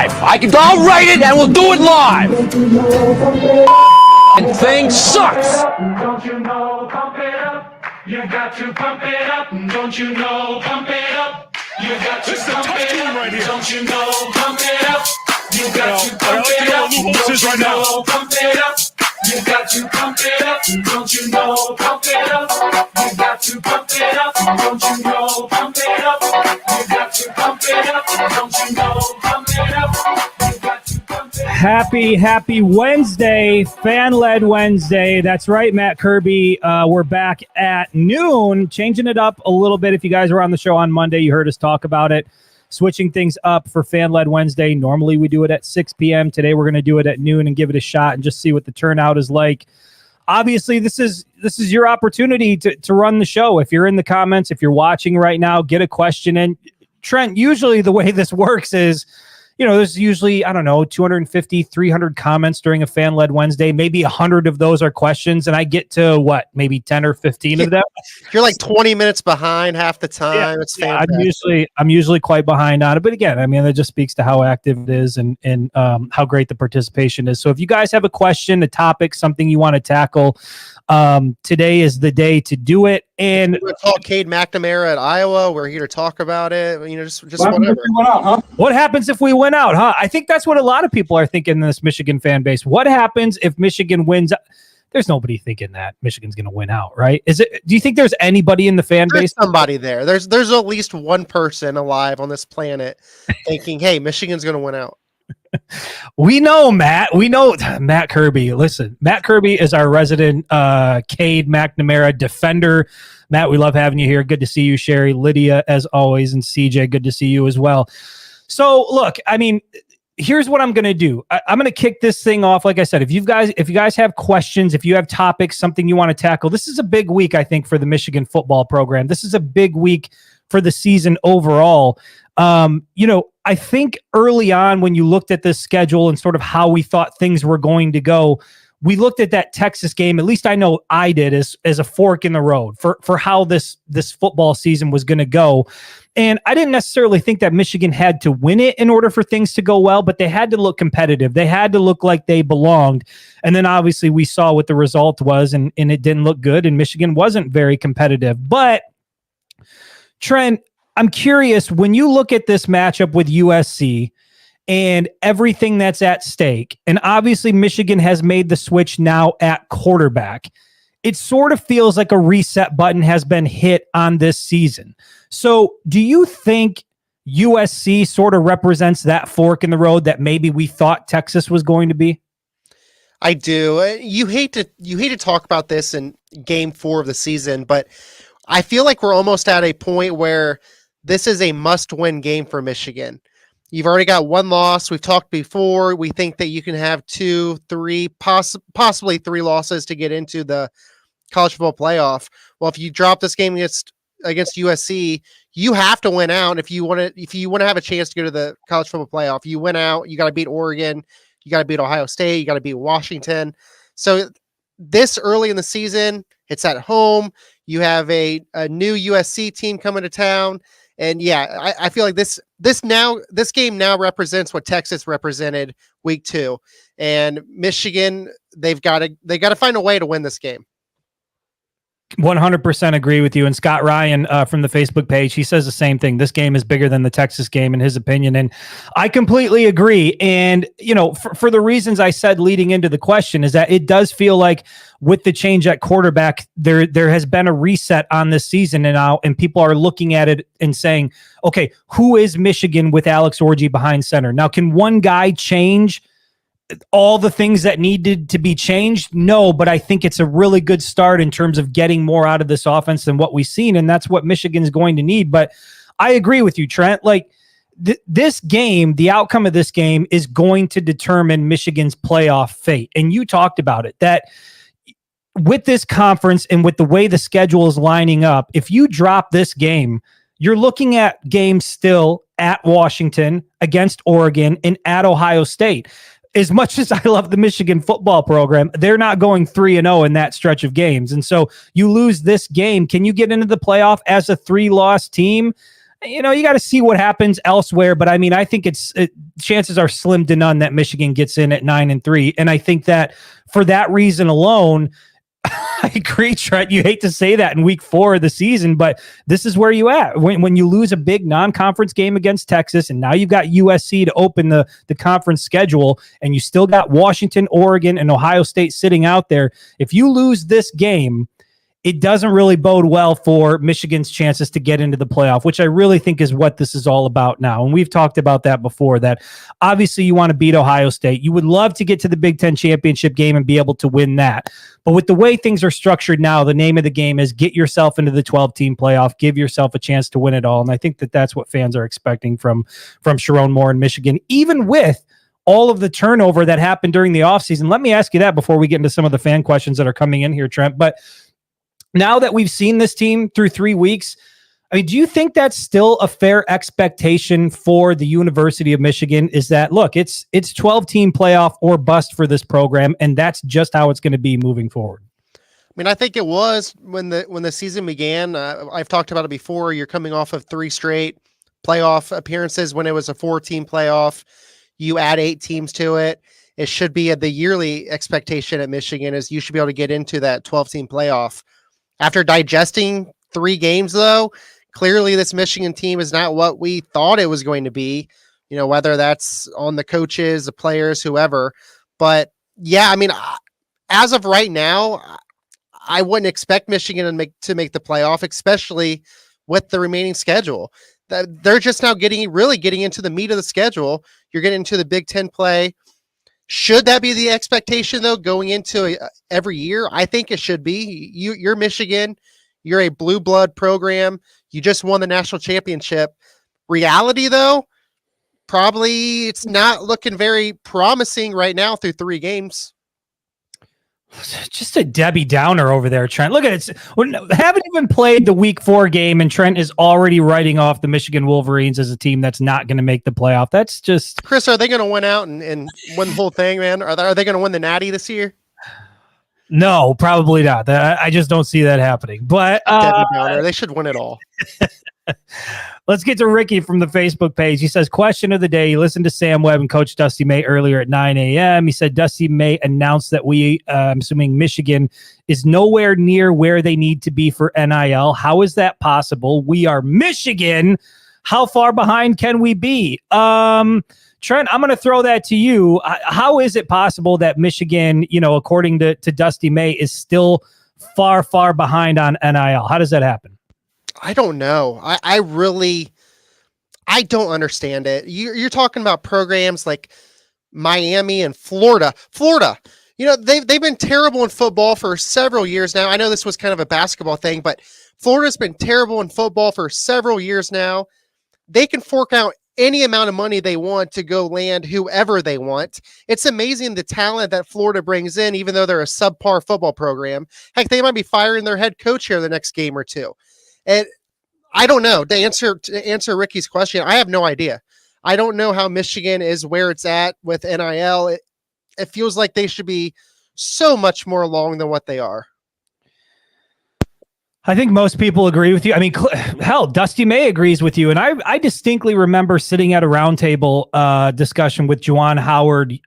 live. I'll write it and we'll do it live. And thing sucks. Don't you know, pump it up. You got to pump it up. Don't you know, pump it up. You got to pump it up. Right here. Don't you know, pump it up. You got to pump it up. Don't you know, pump it up. You got to pump it up. Don't you know, pump it up. You got to pump it up. Don't you know, pump it up. You got to pump it up. Don't you know, pump it up. You got to pump it up. Happy Wednesday, fan-led Wednesday. That's right, Matt Kirby. We're back at noon, changing it up a little bit. If you guys were on the show on Monday, you heard us talk about it. Switching things up for fan-led Wednesday. Normally we do it at 6 p.m. Today we're going to do it at noon and give it a shot and just see what the turnout is like. Obviously, this is your opportunity to run the show. If you're in the comments, if you're watching right now, get a question in. Trent, usually the way this works is, there's usually, 250, 300 comments during a fan-led Wednesday. Maybe 100 of those are questions, and I get to, maybe 10 or 15 of them? You're like 20 minutes behind half the time. Yeah, it's fantastic. I'm usually quite behind on it. But again, that just speaks to how active it is and how great the participation is. So if you guys have a question, a topic, something you want to tackle, today is the day to do it. And we're going to talk Cade McNamara at Iowa. We're here to talk about it. Just whatever. What happens if we win out, huh? I think that's what a lot of people are thinking in this Michigan fan base. What happens if Michigan wins? There's nobody thinking that Michigan's going to win out, right? Do you think there's anybody in the fan base? Somebody there. There's at least one person alive on this planet thinking, hey, Michigan's going to win out. We know, Matt. We know Matt Kirby. Listen, Matt Kirby is our resident Cade McNamara defender. Matt, we love having you here. Good to see you, Sherry, Lydia, as always, and CJ. Good to see you as well. So, look, here's what I'm going to do. I'm going to kick this thing off. Like I said, if you guys have questions, if you have topics, something you want to tackle, this is a big week, I think, for the Michigan football program. This is a big week for the season overall. I think early on when you looked at this schedule and sort of how we thought things were going to go, we looked at that Texas game, at least I know I did, as a fork in the road for how this football season was going to go. And I didn't necessarily think that Michigan had to win it in order for things to go well, but they had to look competitive. They had to look like they belonged. And then obviously we saw what the result was, and it didn't look good, and Michigan wasn't very competitive. But Trent, I'm curious, when you look at this matchup with USC and everything that's at stake, and obviously Michigan has made the switch now at quarterback, it sort of feels like a reset button has been hit on this season. So do you think USC sort of represents that fork in the road that maybe we thought Texas was going to be? I do. You hate to talk about this in game 4 of the season, but I feel like we're almost at a point where this is a must-win game for Michigan. You've already got one loss. We've talked before. We think that you can have 2, 3, possibly 3 losses to get into the college football playoff. Well, if you drop this game against USC, you have to win out if you want to have a chance to go to the college football playoff. You win out, you got to beat Oregon, you got to beat Ohio State, you got to beat Washington. So this early in the season, it's at home. You have a new USC team coming to town. And yeah, I feel like this game now represents what Texas represented week 2, and Michigan, they got to find a way to win this game. 100% agree with you. And Scott Ryan from the Facebook page, he says the same thing. This game is bigger than the Texas game in his opinion. And I completely agree. And, for the reasons I said leading into the question is that it does feel like with the change at quarterback, there has been a reset on this season and people are looking at it and saying, okay, who is Michigan with Alex Orji behind center? Now, can one guy change all the things that needed to be changed? No, but I think it's a really good start in terms of getting more out of this offense than what we've seen, and that's what Michigan's going to need. But I agree with you, Trent. Like this game, the outcome of this game is going to determine Michigan's playoff fate. And you talked about it, that with this conference and with the way the schedule is lining up, if you drop this game, you're looking at games still at Washington, against Oregon, and at Ohio State. As much as I love the Michigan football program, they're not going 3-0 in that stretch of games. And so you lose this game. Can you get into the playoff as a 3-loss team? you got to see what happens elsewhere. But I mean, I think chances are slim to none that Michigan gets in at 9-3. And I think that for that reason alone, I agree, Trent. You hate to say that in week 4 of the season, but this is where you at. When you lose a big non-conference game against Texas, and now you've got USC to open the conference schedule, and you still got Washington, Oregon, and Ohio State sitting out there. If you lose this game, it doesn't really bode well for Michigan's chances to get into the playoff, which I really think is what this is all about now. And we've talked about that before, that obviously you want to beat Ohio State. You would love to get to the Big Ten championship game and be able to win that. But with the way things are structured now, the name of the game is get yourself into the 12-team playoff, give yourself a chance to win it all. And I think that that's what fans are expecting from Sherrone Moore in Michigan, even with all of the turnover that happened during the offseason. Let me ask you that before we get into some of the fan questions that are coming in here, Trent. But now that we've seen this team through 3 weeks, I mean, do you think that's still a fair expectation for the University of Michigan? Is that, look, it's 12-team playoff or bust for this program, and that's just how it's going to be moving forward? I mean, I think it was when the season began. I've talked about it before. You're coming off of 3 straight playoff appearances when it was a 4-team playoff. You add 8 teams to it. It should be the yearly expectation at Michigan is you should be able to get into that 12-team playoff. After digesting 3 games, though, clearly this Michigan team is not what we thought it was going to be, whether that's on the coaches, the players, whoever. But, yeah, I mean, as of right now, I wouldn't expect Michigan to make the playoff, especially with the remaining schedule. They're just now getting into the meat of the schedule. You're getting into the Big Ten play. Should that be the expectation, though, going into every year? I think it should be. You're Michigan. You're a blue blood program. You just won the national championship. Reality, though, probably it's not looking very promising right now through 3 games. Just a Debbie Downer over there, Trent. Look at it. Haven't even played the week 4 game, and Trent is already writing off the Michigan Wolverines as a team that's not going to make the playoff. That's just... Chris, are they going to win out and win the whole thing, man? Are they going to win the Natty this year? No, probably not. I just don't see that happening. But Debbie Downer, they should win it all. Let's get to Ricky from the Facebook page. He says, question of the day. He listened to Sam Webb and Coach Dusty May earlier at 9 a.m. He said Dusty May announced that I'm assuming Michigan is nowhere near where they need to be for NIL. How is that possible? We are Michigan. How far behind can we be? Trent, I'm going to throw that to you. How is it possible that Michigan, according to Dusty May, is still far, far behind on NIL? How does that happen? I don't know. I don't understand it. You're talking about programs like Miami and Florida. They've been terrible in football for several years now. I know this was kind of a basketball thing, but Florida's been terrible in football for several years now. They can fork out any amount of money they want to go land whoever they want. It's amazing the talent that Florida brings in, even though they're a subpar football program. Heck, they might be firing their head coach here the next game or 2. And I don't know. To answer Ricky's question, I have no idea. I don't know how Michigan is where it's at with NIL. It feels like they should be so much more along than what they are. I think most people agree with you. I mean, hell, Dusty May agrees with you. And I distinctly remember sitting at a roundtable discussion with Juwan Howard.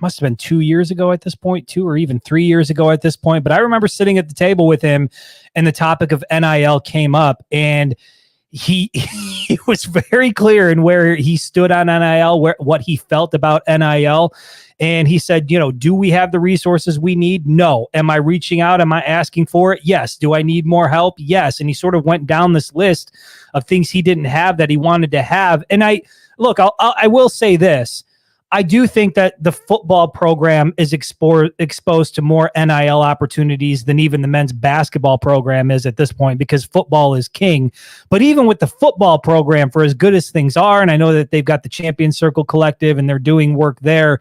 Must have been 2 years ago at this point, 2 or even 3 years ago at this point. But I remember sitting at the table with him and the topic of NIL came up, and he was very clear in where he stood on NIL, what he felt about NIL. And he said, do we have the resources we need? No. Am I reaching out? Am I asking for it? Yes. Do I need more help? Yes. And he sort of went down this list of things he didn't have that he wanted to have. And I will say this. I do think that the football program is exposed to more NIL opportunities than even the men's basketball program is at this point, because football is king. But even with the football program, for as good as things are, and I know that they've got the Champion Circle Collective and they're doing work there,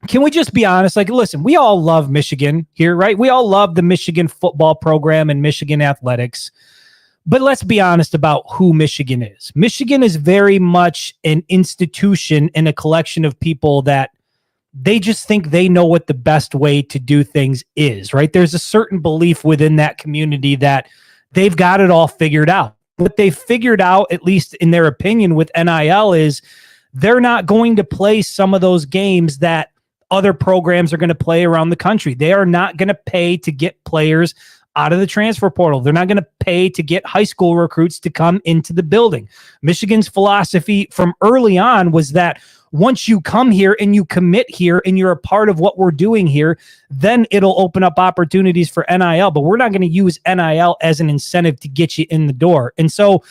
can we just be honest? Like, listen, we all love Michigan here, right? We all love the Michigan football program and Michigan athletics. But let's be honest about who Michigan is. Michigan is very much an institution and a collection of people that they just think they know what the best way to do things is, right? There's a certain belief within that community that they've got it all figured out. what they figured out, at least in their opinion with NIL, is they're not going to play some of those games that other programs are going to play around the country. They are not going to pay to get players out of the transfer portal. They're not going to pay to get high school recruits to come into the building. Michigan's philosophy from early on was that once you come here and you commit here and you're a part of what we're doing here, then it'll open up opportunities for NIL. But we're not going to use NIL as an incentive to get you in the door. And so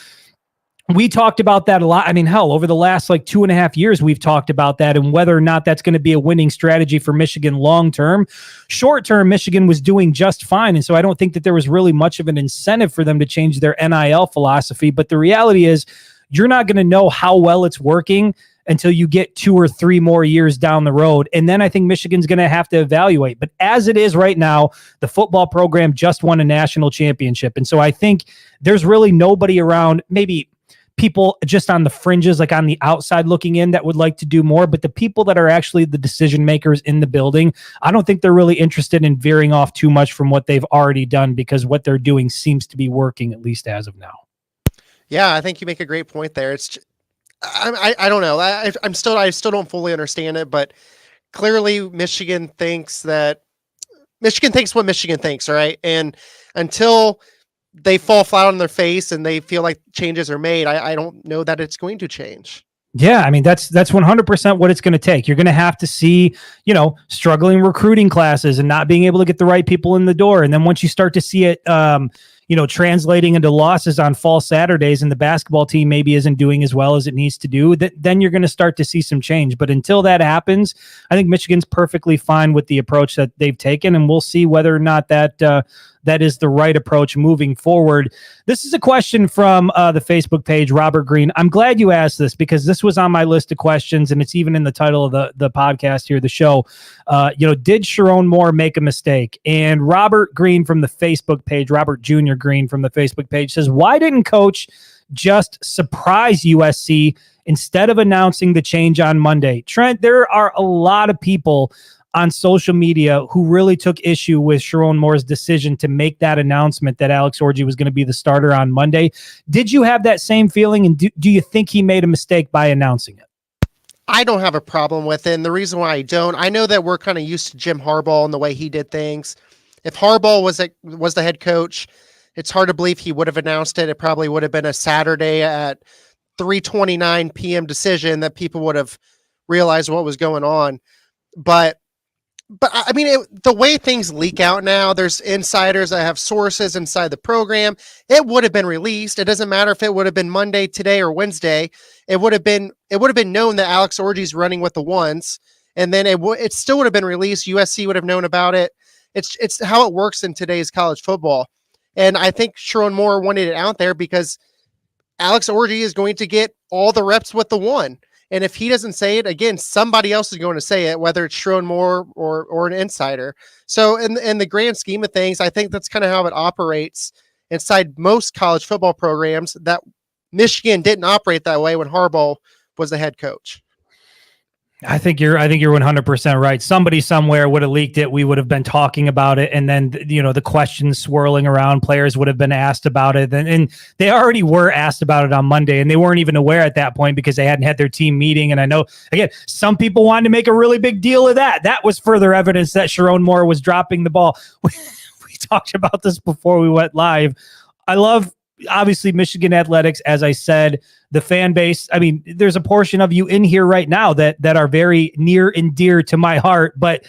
we talked about that a lot. I mean, hell, over the last 2.5 years, we've talked about that and whether or not that's going to be a winning strategy for Michigan long-term. Short-term, Michigan was doing just fine. And so I don't think that there was really much of an incentive for them to change their NIL philosophy. But the reality is you're not going to know how well it's working until you get 2 or 3 more years down the road. And then I think Michigan's going to have to evaluate. But as it is right now, the football program just won a national championship. And so I think there's really nobody around, maybe people just on the fringes, on the outside looking in, that would like to do more. But the people that are actually the decision makers in the building, I don't think they're really interested in veering off too much from what they've already done, because what they're doing seems to be working, at least as of now. Yeah, I think you make a great point there. I don't know. I still don't fully understand it, but clearly Michigan thinks what Michigan thinks, right? And until they fall flat on their face and they feel like changes are made, I don't know that it's going to change. Yeah, I mean, that's 100% what it's going to take. You're going to have to see, struggling recruiting classes and not being able to get the right people in the door. And then once you start to see it, translating into losses on fall Saturdays and the basketball team maybe isn't doing as well as it needs to do, then you're going to start to see some change. But until that happens, I think Michigan's perfectly fine with the approach that they've taken, and we'll see whether or not that is the right approach moving forward. This is a question from the Facebook page, Robert Green. I'm glad you asked this because this was on my list of questions, and it's even in the title of the podcast here, the show. Did Sherrone Moore make a mistake? And Robert Green from the Facebook page, Robert Jr. Green from the Facebook page, says, why didn't Coach just surprise USC instead of announcing the change on Monday? Trent, there are a lot of people on social media who really took issue with Sherrone Moore's decision to make that announcement that Alex Orji was going to be the starter on Monday. Did you have that same feeling, and do you think he made a mistake by announcing it? I don't have a problem with it, and the reason why I don't, I know that we're kind of used to Jim Harbaugh and the way he did things. If Harbaugh was the head coach, it's hard to believe he would have announced it. It probably would have been a Saturday at 3:29 p.m. decision that people would have realized what was going on. But I mean, the way things leak out now, there's insiders that have sources inside the program. It would have been released. It doesn't matter if it would have been Monday, today, or Wednesday. It would have been known that Alex Orji's running with the ones, and then it still would have been released. USC would have known about it. It's how it works in today's college football. And I think Sherrone Moore wanted it out there because Alex Orji is going to get all the reps with the one. And if he doesn't say it, again, somebody else is going to say it, whether it's Sherrone Moore or an insider. So in the grand scheme of things, I think that's kind of how it operates inside most college football programs. That Michigan didn't operate that way when Harbaugh was the head coach. I think you're 100% right. Somebody somewhere would have leaked it. We would have been talking about it. And then, the questions swirling around, players would have been asked about it. And they already were asked about it on Monday, and they weren't even aware at that point because they hadn't had their team meeting. And I know, again, some people wanted to make a really big deal of that. That was further evidence that Sherrone Moore was dropping the ball. We talked about this before we went live. I love, obviously, Michigan athletics. As I said, the fan base, I mean, there's a portion of you in here right now that are very near and dear to my heart, but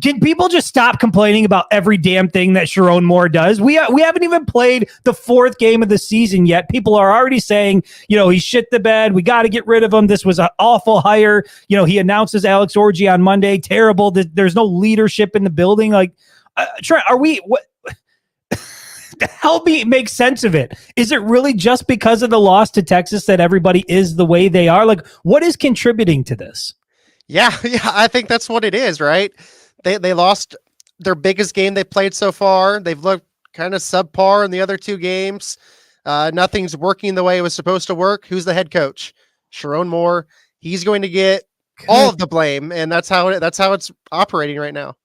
can people just stop complaining about every damn thing that Sherrone Moore does? We haven't even played the 4th game of the season yet. People are already saying, he shit the bed. We got to get rid of him. This was an awful hire. He announces Alex Orji on Monday. Terrible. There's no leadership in the building. Trent, what? Help me make sense of it. Is it really just because of the loss to Texas that everybody is the way they are? What is contributing to this? Yeah, I think that's what it is, right? They lost their biggest game they played so far. They've looked kind of subpar in the other 2 games. Nothing's working the way it was supposed to work. Who's the head coach? Sherrone Moore. He's going to get all of the blame, and that's how it's operating right now.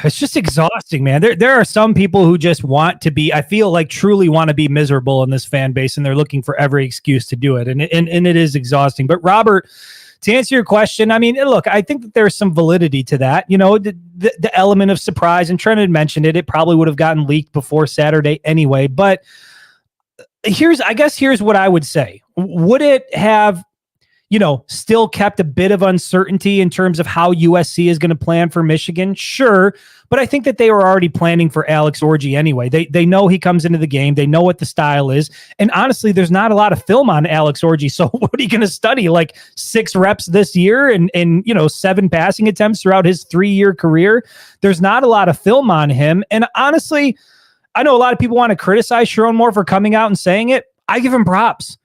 It's just exhausting, man. There are some people who just want to be, I feel like truly want to be miserable in this fan base, and they're looking for every excuse to do it. And it is exhausting. But Robert, to answer your question, I mean, look, I think that there's some validity to that. You know, the element of surprise, and Trent had mentioned it, it probably would have gotten leaked before Saturday anyway. But here's what I would say. Would it have, you know, still kept a bit of uncertainty in terms of how USC is going to plan for Michigan? Sure. But I think that they were already planning for Alex Orji anyway. They know he comes into the game. They know what the style is. And honestly, there's not a lot of film on Alex Orji. So what are you going to study? Like 6 reps this year and, you know, 7 passing attempts throughout his 3-year career. There's not a lot of film on him. And honestly, I know a lot of people want to criticize Sherrone Moore for coming out and saying it. I give him props.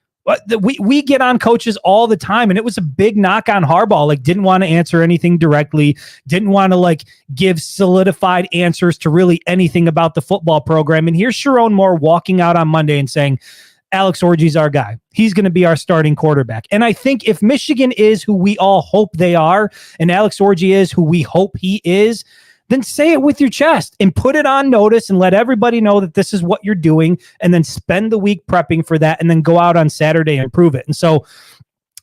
We get on coaches all the time, and it was a big knock on Harbaugh. Like, didn't want to answer anything directly, didn't want to like give solidified answers to really anything about the football program. And here's Sherrone Moore walking out on Monday and saying, Alex Orji's our guy. He's going to be our starting quarterback. And I think if Michigan is who we all hope they are, and Alex Orji is who we hope he is, then say it with your chest and put it on notice and let everybody know that this is what you're doing, and then spend the week prepping for that and then go out on Saturday and prove it. And so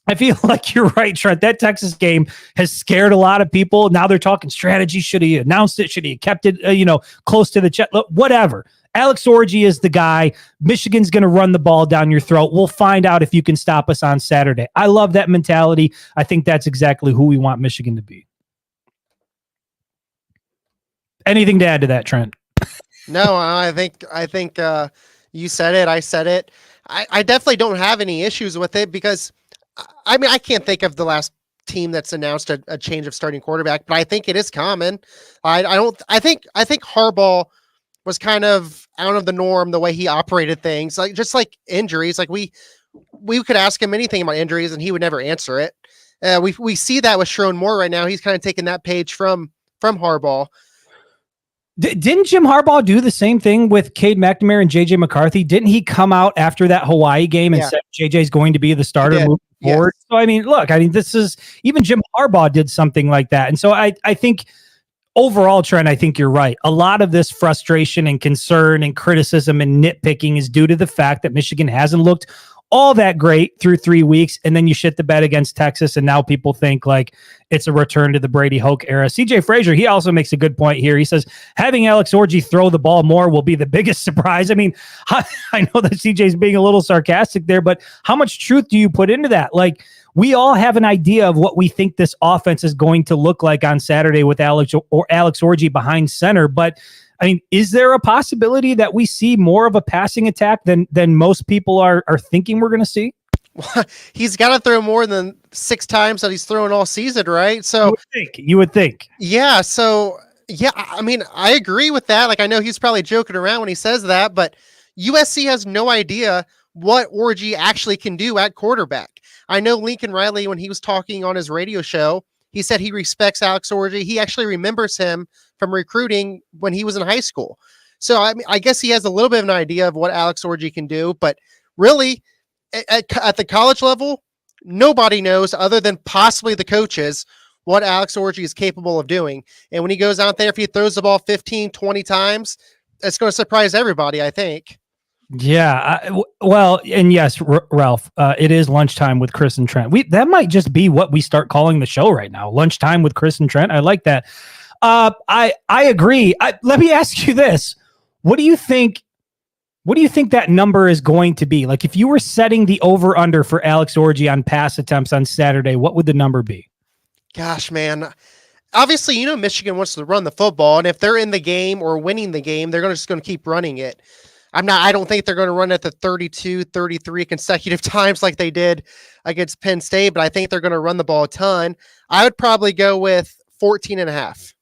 I feel like you're right, Trent. That Texas game has scared a lot of people. Now they're talking strategy. Should he announced it? Should he have kept it, close to the chest? Whatever. Alex Orji is the guy. Michigan's going to run the ball down your throat. We'll find out if you can stop us on Saturday. I love that mentality. I think that's exactly who we want Michigan to be. Anything to add to that, Trent? No, I think you said it. I said it. I definitely don't have any issues with it because, I mean, I can't think of the last team that's announced a change of starting quarterback, but I think it is common. I think Harbaugh was kind of out of the norm the way he operated things, like just like injuries. Like we could ask him anything about injuries and he would never answer it. We see that with Sherrone Moore right now. He's kind of taking that page from Harbaugh. Didn't Jim Harbaugh do the same thing with Cade McNamara and JJ McCarthy? Didn't he come out after that Hawaii game and said JJ's going to be the starter moving forward? Yes. So, I mean, look, this is, even Jim Harbaugh did something like that. And so I think overall, Trent, I think you're right. A lot of this frustration and concern and criticism and nitpicking is due to the fact that Michigan hasn't looked all that great through 3 weeks, and then you shit the bed against Texas, and now people think like it's a return to the Brady Hoke era. CJ Frazier, he also makes a good point here. He says having Alex Orji throw the ball more will be the biggest surprise. I mean, I know that CJ's being a little sarcastic there, but how much truth do you put into that? Like, we all have an idea of what we think this offense is going to look like on Saturday with Alex Orji behind center, but I mean, is there a possibility that we see more of a passing attack than most people are thinking we're going to see? He's got to throw more than 6 times that he's thrown all season, right? So you would think. Yeah. So yeah, I mean, I agree with that. Like, I know he's probably joking around when he says that, but USC has no idea what Orji actually can do at quarterback. I know Lincoln Riley, when he was talking on his radio show, he said he respects Alex Orji. He actually remembers him from recruiting when he was in high school. So I guess he has a little bit of an idea of what Alex Orji can do, but really at the college level, nobody knows other than possibly the coaches what Alex Orji is capable of doing. And when he goes out there, if he throws the ball 15, 20 times, it's going to surprise everybody, I think. Yeah, well, and yes, Ralph, it is lunchtime with Chris and Trent. That might just be what we start calling the show right now. Lunchtime with Chris and Trent. I like that. I agree. Let me ask you this: What do you think that number is going to be? Like, if you were setting the over under for Alex Orji on pass attempts on Saturday, what would the number be? Gosh, man. Obviously, Michigan wants to run the football, and if they're in the game or winning the game, they're just going to keep running it. I don't think they're going to run it to 32, 33 consecutive times like they did against Penn State, but I think they're going to run the ball a ton. I would probably go with 14.5.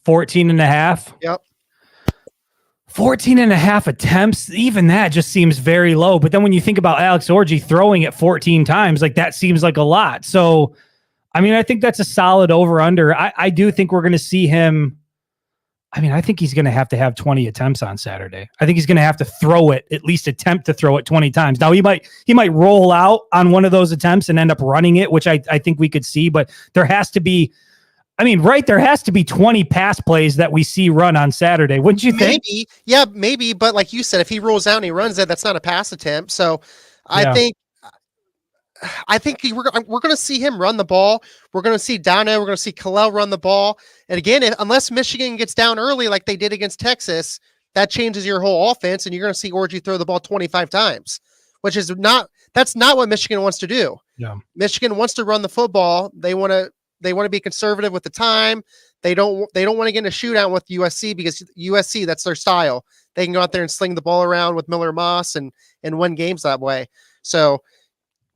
14.5? Yep. 14.5 attempts, even that just seems very low. But then when you think about Alex Orji throwing it 14 times, like that seems like a lot. So, I mean, I think that's a solid over-under. I do think we're going to see him. I mean, I think he's going to have 20 attempts on Saturday. I think he's going to have to throw it, at least attempt to throw it 20 times. Now, he might roll out on one of those attempts and end up running it, which I think we could see, but there has to be I mean, right, there has to be 20 pass plays that we see run on Saturday. Wouldn't you think? Maybe. Yeah, maybe. But like you said, if he rolls out and he runs it, that's not a pass attempt. So I think we're going to see him run the ball. We're going to see Downer. We're going to see Kalel run the ball. And again, unless Michigan gets down early like they did against Texas, that changes your whole offense, and you're going to see Orji throw the ball 25 times, which is that's not what Michigan wants to do. Yeah. Michigan wants to run the football. They want to be conservative with the time. They don't want to get in a shootout with USC because USC, that's their style. They can go out there and sling the ball around with Miller Moss and win games that way. So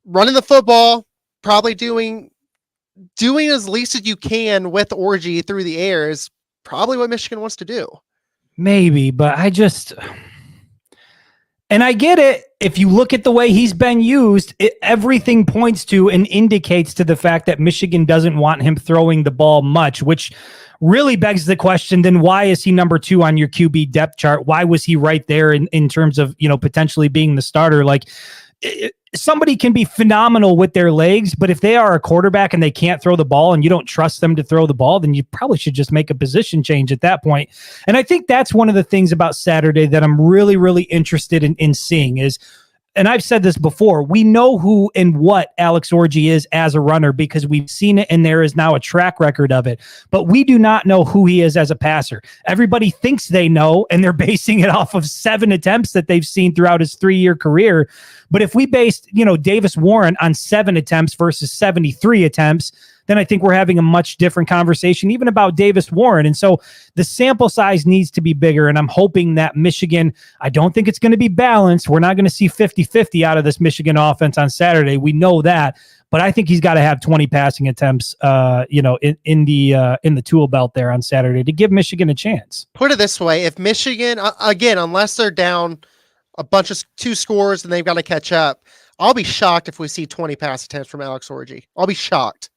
running the football, probably doing as least as you can with Orji through the air is probably what Michigan wants to do. Maybe, but and I get it. If you look at the way he's been used, everything points to and indicates to the fact that Michigan doesn't want him throwing the ball much, which really begs the question, then why is he number 2 on your QB depth chart? Why was he right there in terms of, potentially being the starter? Like, somebody can be phenomenal with their legs, but if they are a quarterback and they can't throw the ball and you don't trust them to throw the ball, then you probably should just make a position change at that point. And I think that's one of the things about Saturday that I'm really, really interested in seeing is, and I've said this before, we know who and what Alex Orji is as a runner because we've seen it and there is now a track record of it, but we do not know who he is as a passer. Everybody thinks they know, and they're basing it off of 7 attempts that they've seen throughout his 3-year career. But if we based, Davis Warren on 7 attempts versus 73 attempts, then I think we're having a much different conversation, even about Davis Warren. And so the sample size needs to be bigger. And I'm hoping that Michigan, I don't think it's going to be balanced. We're not going to see 50-50 out of this Michigan offense on Saturday. We know that. But I think he's got to have 20 passing attempts, in the tool belt there on Saturday to give Michigan a chance. Put it this way. If Michigan, again, unless they're down a bunch of 2 scores and they've got to catch up, I'll be shocked if we see 20 pass attempts from Alex Orji. I'll be shocked.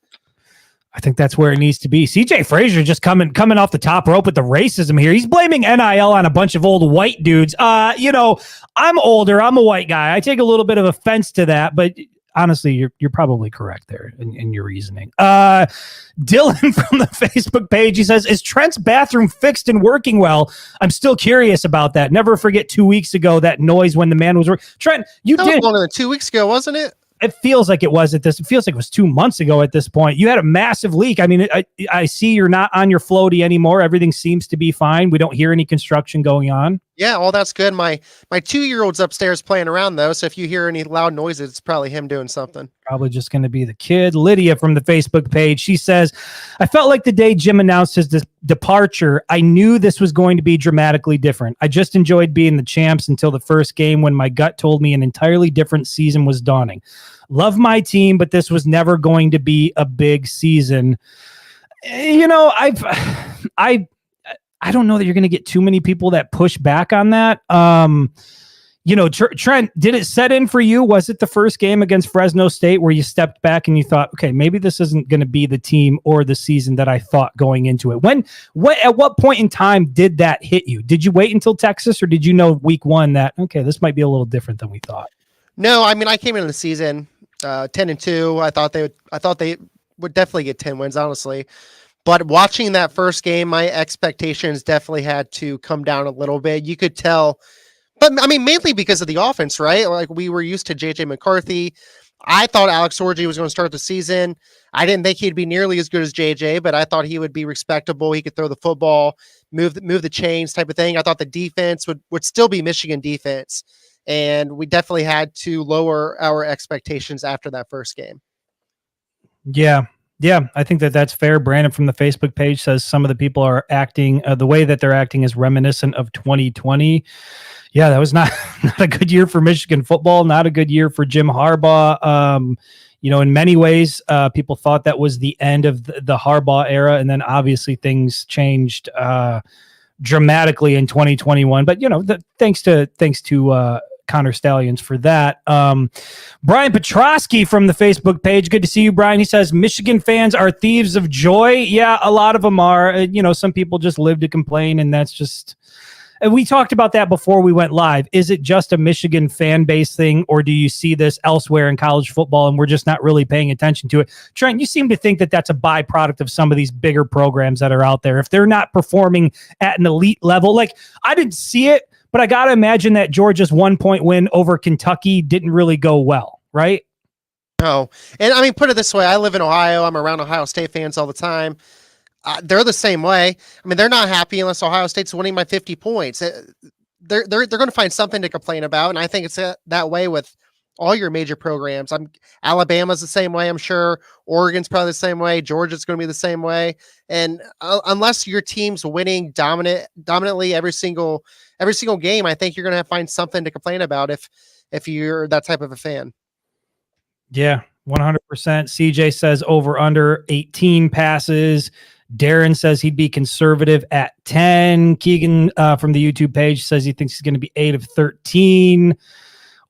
I think that's where it needs to be. CJ Frazier just coming off the top rope with the racism here. He's blaming NIL on a bunch of old white dudes. I'm older. I'm a white guy. I take a little bit of offense to that, but honestly, you're probably correct there in your reasoning. Dylan from the Facebook page, he says, is Trent's bathroom fixed and working well? I'm still curious about that. Never forget 2 weeks ago, that noise when the man was working. Trent, that was longer than 2 weeks ago, wasn't it? It feels like it was it feels like it was 2 months ago at this point. You had a massive leak. I mean, I see you're not on your floaty anymore. Everything seems to be fine. We don't hear any construction going on. Yeah, well, that's good. My 2-year-old's upstairs playing around, though, so if you hear any loud noises, it's probably him doing something. Probably just going to be the kid. Lydia from the Facebook page, she says, I felt like the day Jim announced his departure, I knew this was going to be dramatically different. I just enjoyed being the champs until the first game when my gut told me an entirely different season was dawning. Love my team, but this was never going to be a big season. I don't know that you're going to get too many people that push back on that. Trent, did it set in for you? Was it the first game against Fresno State where you stepped back and you thought, okay, maybe this isn't going to be the team or the season that I thought going into it? At what point in time did that hit you? Did you wait until Texas, or did you know week 1 that, okay, this might be a little different than we thought? No, I mean, I came into the season 10-2. I thought they would definitely get 10 wins, honestly. But watching that first game, my expectations definitely had to come down a little bit. You could tell, but I mean, mainly because of the offense, right? Like, we were used to JJ McCarthy. I thought Alex Orji was going to start the season. I didn't think he'd be nearly as good as JJ, but I thought he would be respectable. He could throw the football, move the chains type of thing. I thought the defense would still be Michigan defense. And we definitely had to lower our expectations after that first game. Yeah, I think that's fair. Brandon from the Facebook page says some of the people are acting, the way that they're acting is reminiscent of 2020. Yeah, that was not a good year for Michigan football, not a good year for Jim Harbaugh. In many ways, people thought that was the end of the Harbaugh era, and then obviously things changed dramatically in 2021. But thanks to Connor Stallions for that. Brian Petrosky from the Facebook page. Good to see you, Brian. He says, Michigan fans are thieves of joy. Yeah, a lot of them are. Some people just live to complain, and that's we talked about that before we went live. Is it just a Michigan fan base thing, or do you see this elsewhere in college football and we're just not really paying attention to it? Trent, you seem to think that that's a byproduct of some of these bigger programs that are out there. If they're not performing at an elite level, like I didn't see it, but I got to imagine that Georgia's 1-point win over Kentucky didn't really go well, right? No. And I mean, put it this way. I live in Ohio. I'm around Ohio State fans all the time. They're the same way. I mean, they're not happy unless Ohio State's winning by 50 points. They're going to find something to complain about. And I think it's that way with all your major programs. Alabama's the same way, I'm sure. Oregon's probably the same way. Georgia's going to be the same way. And unless your team's winning dominantly every single game, I think you're going to find something to complain about if you're that type of a fan. Yeah, 100%. CJ says over under 18 passes. Darren says he'd be conservative at 10. Keegan from the YouTube page says he thinks he's going to be 8 of 13.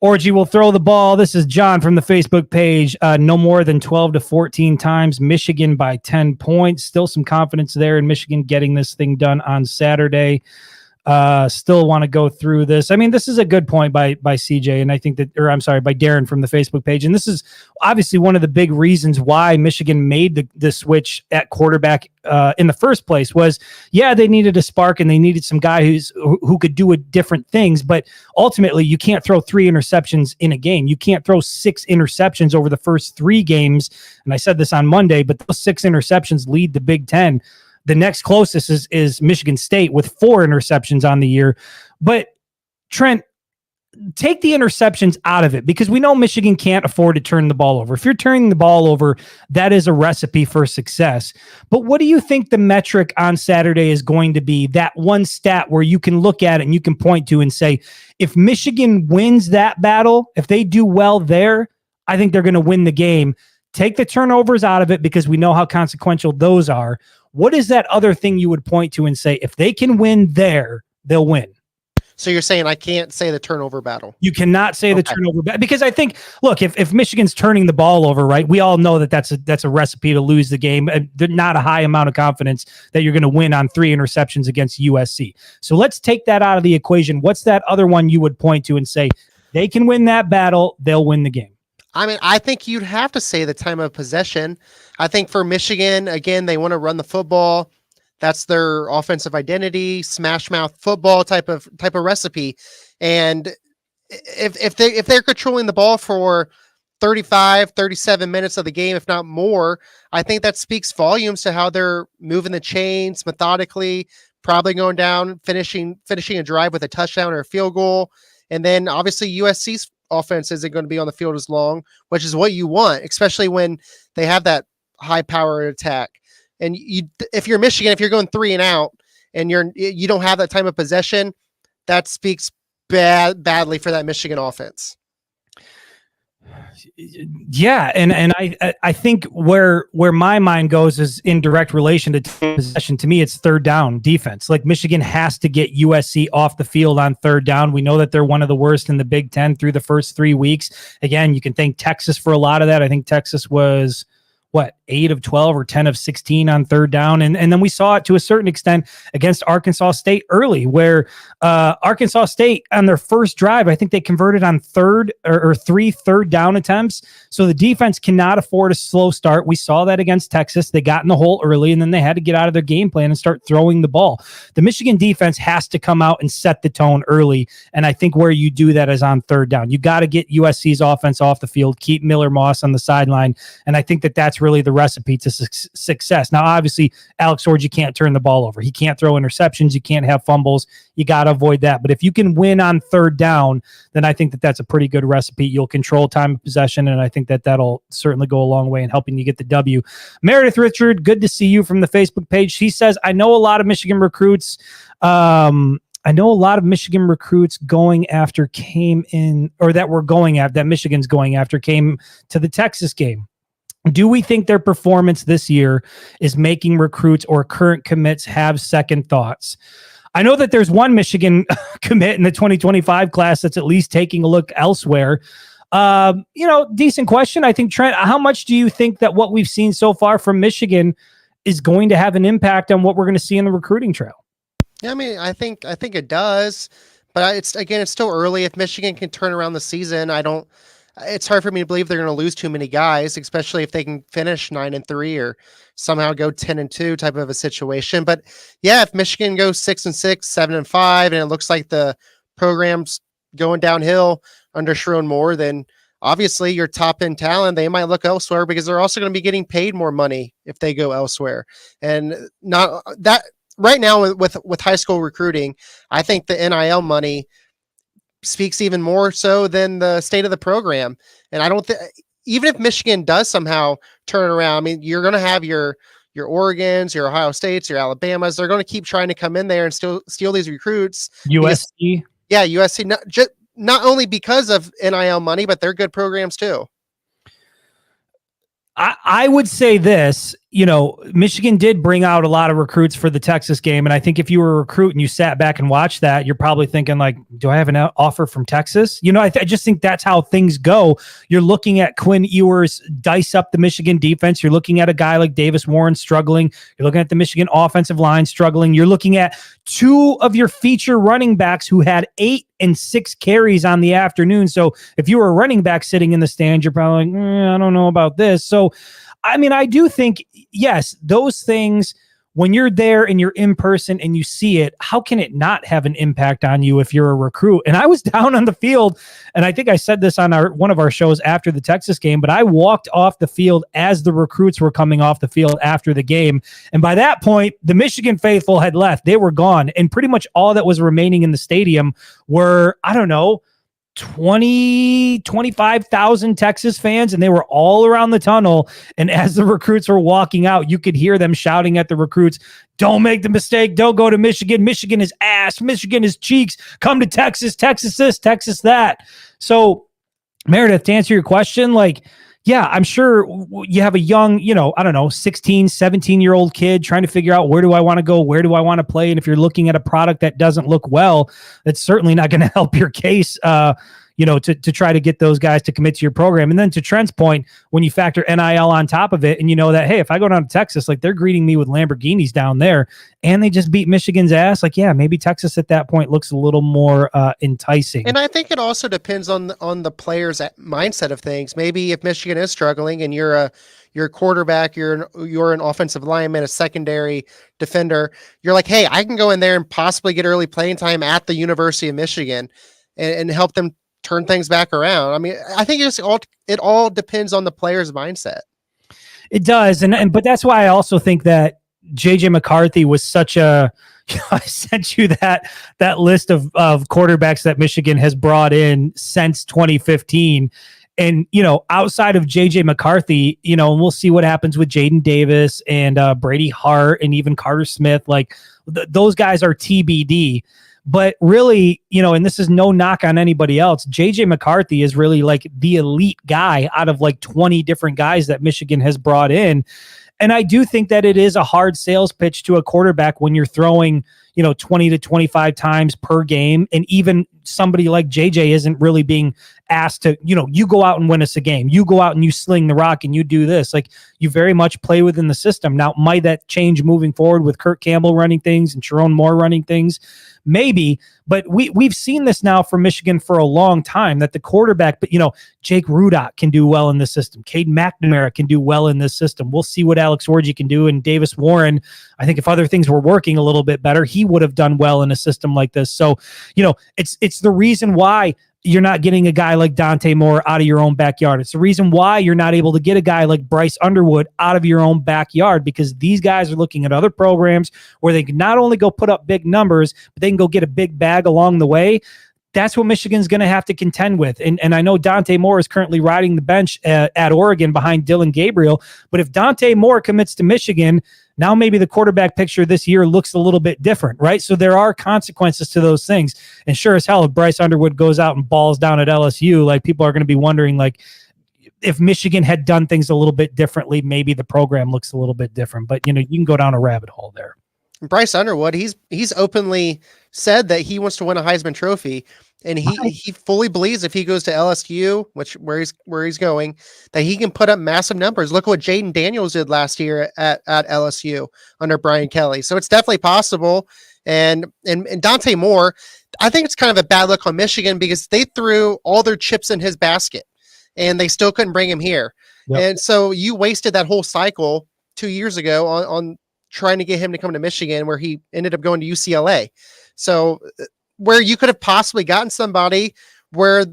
Orgy will throw the ball. This is John from the Facebook page. No more than 12 to 14 times. Michigan by 10 points. Still some confidence there in Michigan getting this thing done on Saturday. Still want to go through this. I mean, this is a good point by CJ, and I think that, or I'm sorry, by Darren from the Facebook page. And this is obviously one of the big reasons why Michigan made the switch at quarterback in the first place was, yeah, they needed a spark and they needed some guy who could do different things. But ultimately, you can't throw 3 interceptions in a game. You can't throw 6 interceptions over the first 3 games. And I said this on Monday, but those 6 interceptions lead the Big Ten. The next closest is Michigan State with 4 interceptions on the year. But Trent, take the interceptions out of it because we know Michigan can't afford to turn the ball over. If you're turning the ball over, that is a recipe for success. But what do you think the metric on Saturday is going to be? That one stat where you can look at it and you can point to and say, if Michigan wins that battle, if they do well there, I think they're going to win the game. Take the turnovers out of it because we know how consequential those are. What is that other thing you would point to and say, if they can win there, they'll win? So you're saying I can't say the turnover battle? You cannot say the turnover battle because I think, look, if Michigan's turning the ball over, right, we all know that that's a recipe to lose the game. Not a high amount of confidence that you're going to win on 3 interceptions against USC. So let's take that out of the equation. What's that other one you would point to and say, they can win that battle, they'll win the game? I mean, I think you'd have to say the time of possession. I think for Michigan, again, they want to run the football. That's their offensive identity, smash mouth football type of recipe. And if they're controlling the ball for 35, 37 minutes of the game, if not more, I think that speaks volumes to how they're moving the chains methodically, probably going down, finishing a drive with a touchdown or a field goal. And then obviously USC's offense isn't going to be on the field as long, which is what you want, especially when they have that high power attack. And if you're Michigan, if you're going 3 and out and you don't have that time of possession, that speaks badly for that Michigan offense. Yeah, and I think where my mind goes is in direct relation to possession. To me, it's third down defense. Like Michigan has to get USC off the field on third down. We know that they're one of the worst in the Big Ten through the first 3 weeks. Again, you can thank Texas for a lot of that. I think Texas was 8 of 12 or 10 of 16 on third down. And then we saw it to a certain extent against Arkansas State early, where Arkansas State on their first drive, I think they converted on 3 third down attempts. So the defense cannot afford a slow start. We saw that against Texas. They got in the hole early and then they had to get out of their game plan and start throwing the ball. The Michigan defense has to come out and set the tone early. And I think where you do that is on third down. You got to get USC's offense off the field, keep Miller Moss on the sideline. And I think that's really the recipe to success. Now, obviously, Alex Orji can't turn the ball over. He can't throw interceptions. You can't have fumbles. You got to avoid that. But if you can win on third down, then I think that's a pretty good recipe. You'll control time of possession, and I think that'll certainly go a long way in helping you get the W. Meredith Richard, good to see you from the Facebook page. She says, I know a lot of Michigan recruits going after that Michigan's going after came to the Texas game. Do we think their performance this year is making recruits or current commits have second thoughts? I know that there's one Michigan commit in the 2025 class that's at least taking a look elsewhere. Decent question. I think, Trent, how much do you think that what we've seen so far from Michigan is going to have an impact on what we're going to see in the recruiting trail? Yeah, I mean, I think it does, but it's still early. If Michigan can turn around the season, I don't. It's hard for me to believe they're going to lose too many guys, especially if they can finish 9-3 or somehow go 10-2 type of a situation. But yeah, if Michigan goes 6-6, 7-5, and it looks like the program's going downhill under Sherrone Moore, then obviously your top end talent, they might look elsewhere because they're also going to be getting paid more money if they go elsewhere. And not that right now with high school recruiting, I think the NIL money speaks even more so than the state of the program. And I don't think even if Michigan does somehow turn around, I mean, you're going to have your Oregons, your Ohio States, your Alabamas. They're going to keep trying to come in there and still steal these recruits. USC. Yeah, USC not only because of NIL money, but they're good programs too. I would say this, Michigan did bring out a lot of recruits for the Texas game. And I think if you were a recruit and you sat back and watched that, you're probably thinking like, do I have an offer from Texas? I just think that's how things go. You're looking at Quinn Ewers dice up the Michigan defense. You're looking at a guy like Davis Warren struggling. You're looking at the Michigan offensive line struggling. You're looking at two of your feature running backs who had 8 and 6 carries on the afternoon. So if you were a running back sitting in the stand, you're probably like, I don't know about this. So, I mean, I do think, yes, those things, when you're there and you're in person and you see it, how can it not have an impact on you if you're a recruit? And I was down on the field, and I think I said this on one of our shows after the Texas game, but I walked off the field as the recruits were coming off the field after the game. And by that point, the Michigan faithful had left. They were gone. And pretty much all that was remaining in the stadium were, 25,000 Texas fans, and they were all around the tunnel. And as the recruits were walking out, you could hear them shouting at the recruits, don't make the mistake. Don't go to Michigan. Michigan is ass. Michigan is cheeks. Come to Texas. Texas this, Texas that. So Meredith, to answer your question, yeah, I'm sure you have a young, 16, 17-year-old kid trying to figure out, where do I want to go? Where do I want to play? And if you're looking at a product that doesn't look well, it's certainly not going to help your case, to try to get those guys to commit to your program. And then to Trent's point, when you factor NIL on top of it, and you know that, hey, if I go down to Texas, they're greeting me with Lamborghinis down there, and they just beat Michigan's ass, yeah, maybe Texas at that point looks a little more enticing. And I think it also depends on the player's mindset of things. Maybe if Michigan is struggling and you're a quarterback, you're an offensive lineman, a secondary defender, you're like, hey, I can go in there and possibly get early playing time at the University of Michigan and help them turn things back around. I mean, I think it all depends on the player's mindset. It does. But that's why I also think that JJ McCarthy was such a, I sent you that list of quarterbacks that Michigan has brought in since 2015. And, outside of JJ McCarthy, and we'll see what happens with Jaden Davis and Brady Hart and even Carter Smith, those guys are TBD. But really, and this is no knock on anybody else, JJ McCarthy is really the elite guy out of 20 different guys that Michigan has brought in. And I do think that it is a hard sales pitch to a quarterback when you're throwing, 20 to 25 times per game. And even somebody like JJ isn't really being asked to, you go out and win us a game. You go out and you sling the rock and you do this. You very much play within the system. Now, might that change moving forward with Kurt Campbell running things and Sherrone Moore running things? Maybe, but we've seen this now from Michigan for a long time, that the quarterback, but Jake Rudock can do well in this system. Cade McNamara can do well in this system. We'll see what Alex Orji can do. And Davis Warren, I think if other things were working a little bit better, he would have done well in a system like this. So, it's the reason why you're not getting a guy like Dante Moore out of your own backyard. It's the reason why you're not able to get a guy like Bryce Underwood out of your own backyard, because these guys are looking at other programs where they can not only go put up big numbers, but they can go get a big bag along the way. That's what Michigan's going to have to contend with. And I know Dante Moore is currently riding the bench at Oregon behind Dylan Gabriel. But if Dante Moore commits to Michigan, now maybe the quarterback picture this year looks a little bit different, right? So there are consequences to those things. And sure as hell, if Bryce Underwood goes out and balls down at LSU, people are going to be wondering, if Michigan had done things a little bit differently, maybe the program looks a little bit different. But, you can go down a rabbit hole there. Bryce Underwood, he's openly said that he wants to win a Heisman Trophy, and he fully believes if he goes to LSU, where he's going, that he can put up massive numbers. Look what Jaden Daniels did last year at LSU under Brian Kelly. So it's definitely possible. And Dante Moore, I think it's kind of a bad look on Michigan because they threw all their chips in his basket and they still couldn't bring him here. Yep. And so you wasted that whole cycle 2 years ago on trying to get him to come to Michigan, where he ended up going to UCLA. So where you could have possibly gotten somebody where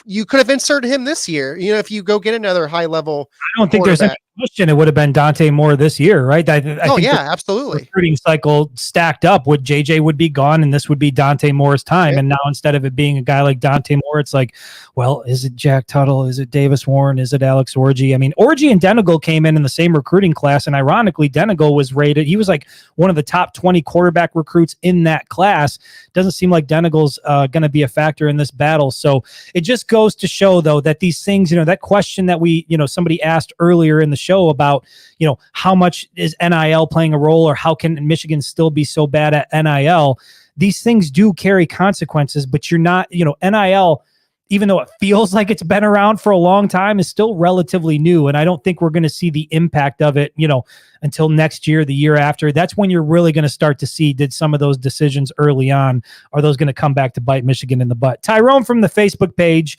you could have inserted him this year, if you go get another high level. I don't think there's any question it would have been Dante Moore this year, right? I think absolutely. Recruiting cycle stacked up. JJ would be gone, and this would be Dante Moore's time. Right. And now instead of it being a guy like Dante Moore, it's like, well, is it Jack Tuttle? Is it Davis Warren? Is it Alex Orji? I mean, Orji and Denegal came in the same recruiting class, and ironically, Denegal was rated. He was like one of the top 20 quarterback recruits in that class. Doesn't seem like Denegal's going to be a factor in this battle. So it just goes to show, though, that these things, that question that somebody asked earlier in the show about, how much is NIL playing a role, or how can Michigan still be so bad at NIL? These things do carry consequences, but you're not, NIL, even though it feels like it's been around for a long time, is still relatively new. And I don't think we're going to see the impact of it, until next year, the year after. That's when you're really going to start to see, did some of those decisions early on, are those going to come back to bite Michigan in the butt? Tyrone from the Facebook page.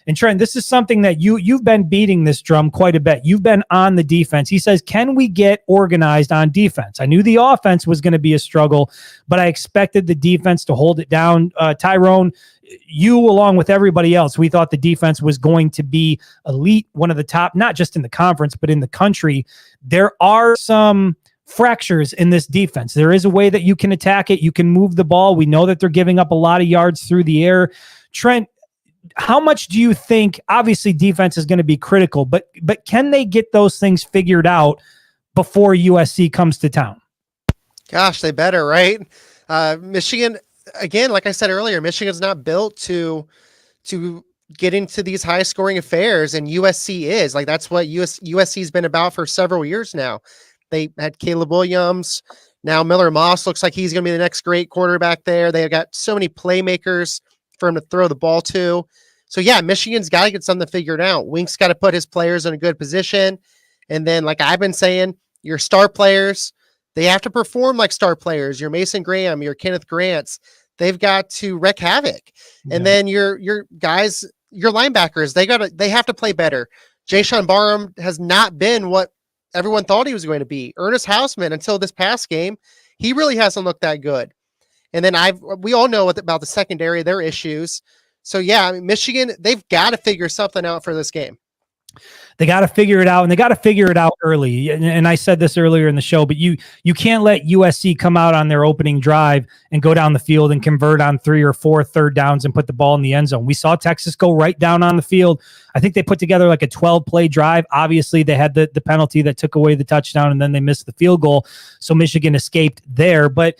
And Trent, this is something that you've been beating this drum quite a bit. You've been on the defense. He says, can we get organized on defense? I knew the offense was going to be a struggle, but I expected the defense to hold it down. Tyrone, you, along with everybody else, we thought the defense was going to be elite, one of the top, not just in the conference, but in the country. There are some fractures in this defense. There is a way that you can attack it. You can move the ball. We know that they're giving up a lot of yards through the air. Trent, how much do you think, obviously defense is going to be critical, but can they get those things figured out before USC comes to town? Gosh, they better, right? Michigan, again, like I said earlier, Michigan's not built to get into these high scoring affairs, and USC is. Like, that's what USC's been about for several years now. They had Caleb Williams. Now Miller Moss looks like he's going to be the next great quarterback there. They've got so many playmakers for him to throw the ball to. So yeah, Michigan's got to get something figured out. Wink's got to put his players in a good position. And then, like I've been saying, your star players, they have to perform like star players. Your Mason Graham, your Kenneth Grants, they've got to wreak havoc. Yeah. And then your guys, your linebackers, they have to play better. Jayshon Barham has not been what everyone thought he was going to be. Ernest Hausman, until this past game, he really hasn't looked that good. And then we all know about the secondary, their issues. So yeah, I mean, Michigan, they've got to figure something out for this game. They got to figure it out, and they got to figure it out early. And I said this earlier in the show, but you can't let USC come out on their opening drive and go down the field and convert on 3 or 4 third downs and put the ball in the end zone. We saw Texas go right down on the field. I think they put together like a 12-play drive. Obviously, they had the penalty that took away the touchdown, and then they missed the field goal. So Michigan escaped there. But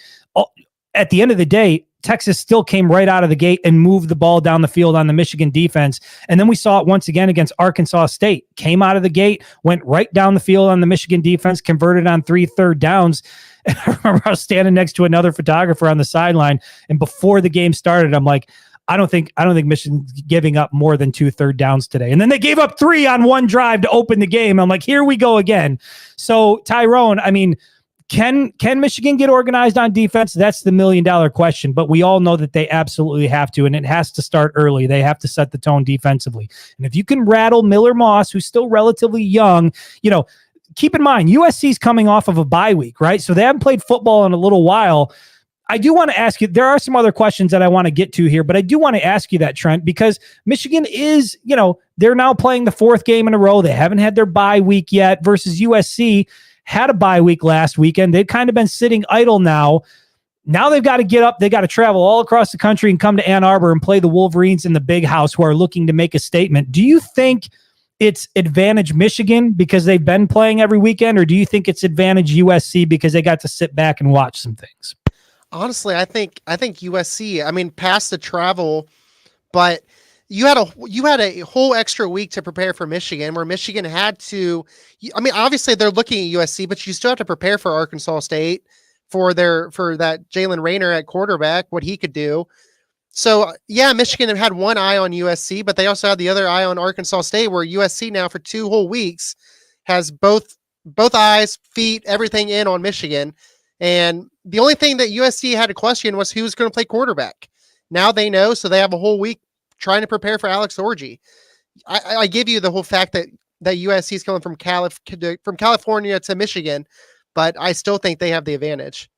at the end of the day, Texas still came right out of the gate and moved the ball down the field on the Michigan defense. And then we saw it once again against Arkansas State. Came out of the gate, went right down the field on the Michigan defense, converted on 3 third downs. And I remember I was standing next to another photographer on the sideline, and before the game started, I'm like, I don't think Michigan's giving up more than 2 third downs today. And then they gave up 3 on one drive to open the game. I'm like, here we go again. So Tyrone, I mean, Can Michigan get organized on defense? That's the $1 million question, but we all know that they absolutely have to, and it has to start early. They have to set the tone defensively. And if you can rattle Miller Moss, who's still relatively young, keep in mind, USC's coming off of a bye week, right? So they haven't played football in a little while. I do want to ask you, there are some other questions that I want to get to here, but I do want to ask you that, Trent, because Michigan is, they're now playing the 4th game in a row. They haven't had their bye week yet versus USC. Had a bye week last weekend. They've kind of been sitting idle now. Now they've got to get up. They got to travel all across the country and come to Ann Arbor and play the Wolverines in the Big House, who are looking to make a statement. Do you think it's advantage Michigan because they've been playing every weekend, or do you think it's advantage USC because they got to sit back and watch some things? Honestly, I think USC, I mean, past the travel, but you had a whole extra week to prepare for Michigan, where Michigan had to, I mean, obviously they're looking at USC, but you still have to prepare for Arkansas State for that Jalen Rayner at quarterback, what he could do. So yeah, Michigan had one eye on USC, but they also had the other eye on Arkansas State, where USC now for 2 whole weeks has both eyes, feet, everything in on Michigan. And the only thing that USC had to question was who was going to play quarterback. Now they know, so they have a whole week trying to prepare for Alex Orji. I give you the whole fact that USC is coming from California to Michigan, but I still think they have the advantage.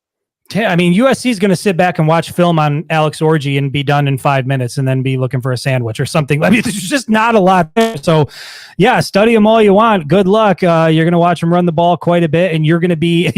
Yeah, I mean, USC is going to sit back and watch film on Alex Orji and be done in 5 minutes and then be looking for a sandwich or something. I mean, there's just not a lot there. So, yeah, study them all you want. Good luck. You're going to watch them run the ball quite a bit, and USC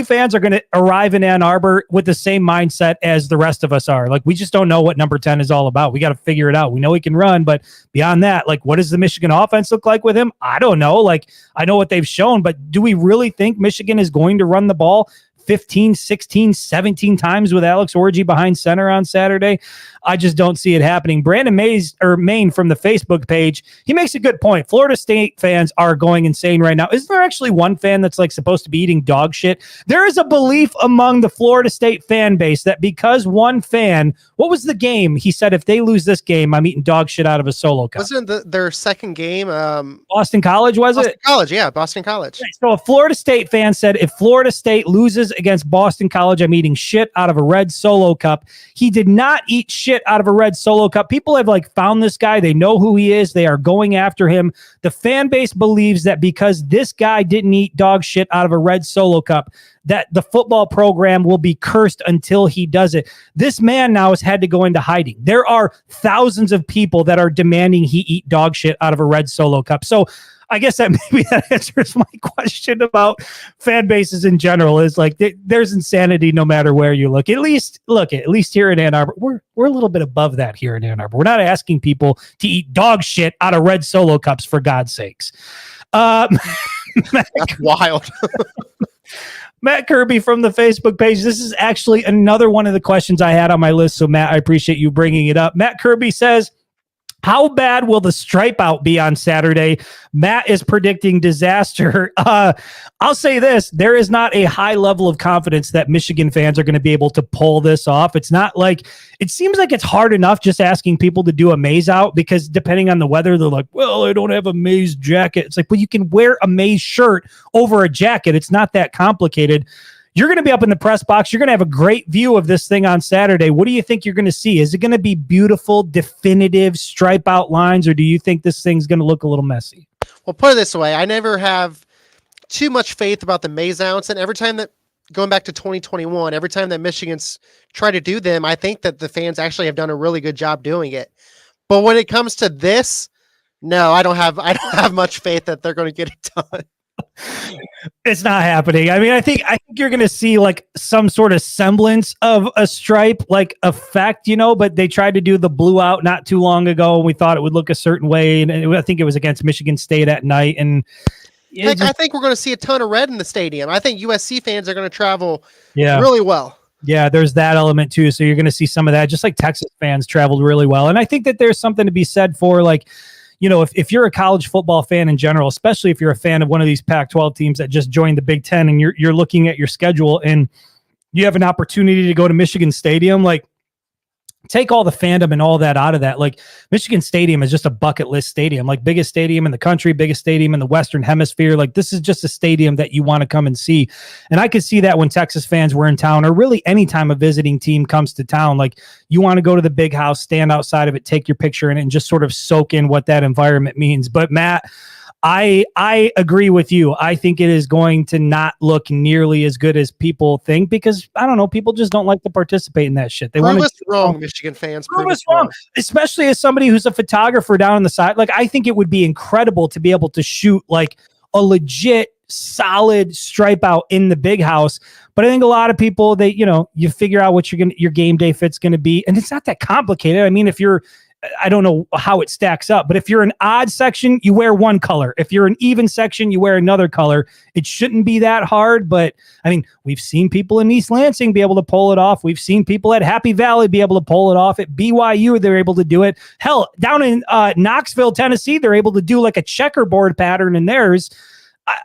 fans are going to arrive in Ann Arbor with the same mindset as the rest of us are. Like, we just don't know what number 10 is all about. We got to figure it out. We know he can run, but beyond that, like, what does the Michigan offense look like with him? I don't know. Like, I know what they've shown, but do we really think Michigan is going to run the ball 15, 16, 17 times with Alex Orji behind center on Saturday? I just don't see it happening. Brandon Maine from the Facebook page, he makes a good point. Florida State fans are going insane right now. Is there actually one fan that's like supposed to be eating dog shit? There is a belief among the Florida State fan base that because one fan, what was the game? He said, if they lose this game, I'm eating dog shit out of a solo cup. Wasn't their second game? Boston College, was Boston it? College, yeah, Boston College. Right, so a Florida State fan said, if Florida State loses against Boston College, I'm eating shit out of a red Solo cup. He did not eat shit out of a red Solo cup. People have like found this guy. They know who he is. They are going after him. The fan base believes that because this guy didn't eat dog shit out of a red Solo cup, that the football program will be cursed until he does it. This man now has had to go into hiding. There are thousands of people that are demanding he eat dog shit out of a red Solo cup. So I guess that maybe that answers my question about fan bases in general. Is like there's insanity no matter where you look. At least here in Ann Arbor, we're a little bit above that here in Ann Arbor. We're not asking people to eat dog shit out of red Solo cups, for God's sakes. That's wild. Matt Kirby from the Facebook page. This is actually another one of the questions I had on my list. So Matt, I appreciate you bringing it up. Matt Kirby says, how bad will the stripe out be on Saturday? Matt is predicting disaster. I'll say this. There is not a high level of confidence that Michigan fans are going to be able to pull this off. It's not like, it seems like it's hard enough just asking people to do a maize out, because depending on the weather, they're like, well, I don't have a maize jacket. It's like, well, you can wear a maize shirt over a jacket. It's not that complicated. You're going to be up in the press box. You're going to have a great view of this thing on Saturday. What do you think you're going to see? Is it going to be beautiful, definitive stripe out lines, or do you think this thing's going to look a little messy? Well, put it this way. I never have too much faith about the maize ounce. And every time that, going back to 2021, every time that Michigan's tried to do them, I think that the fans actually have done a really good job doing it. But when it comes to this, no, I don't have much faith that they're going to get it done. It's not happening. I mean, I think you're going to see like some sort of semblance of a stripe like effect, but they tried to do the blue out not too long ago, and we thought it would look a certain way. And I think it was against Michigan State at night. And I think we're going to see a ton of red in the stadium. I think USC fans are going to travel Yeah. really well. Yeah, there's that element too. So you're going to see some of that, just like Texas fans traveled really well. And I think that there's something to be said for like, if you're a college football fan in general, especially if you're a fan of one of these Pac-12 teams that just joined the Big Ten, and you're looking at your schedule and you have an opportunity to go to Michigan Stadium, like take all the fandom and all that out of that. Like Michigan Stadium is just a bucket list stadium, like biggest stadium in the country, biggest stadium in the Western Hemisphere. Like this is just a stadium that you want to come and see. And I could see that when Texas fans were in town, or really anytime a visiting team comes to town, like you want to go to the big house, stand outside of it, take your picture in it, and just sort of soak in what that environment means. But Matt, I agree with you. I think it is going to not look nearly as good as people think, because I don't know, people just don't like to participate in that shit. They want to wrong, Michigan fans. Prove us wrong, especially as somebody who's a photographer down on the side. Like I think it would be incredible to be able to shoot like a legit solid stripe out in the big house. But I think a lot of people, you figure out what your game day fit's going to be, and it's not that complicated. I mean, I don't know how it stacks up, but if you're an odd section, you wear one color. If you're an even section, you wear another color. It shouldn't be that hard, but I mean, we've seen people in East Lansing be able to pull it off. We've seen people at Happy Valley be able to pull it off. At BYU, they're able to do it. Hell, down in Knoxville, Tennessee, they're able to do like a checkerboard pattern in theirs.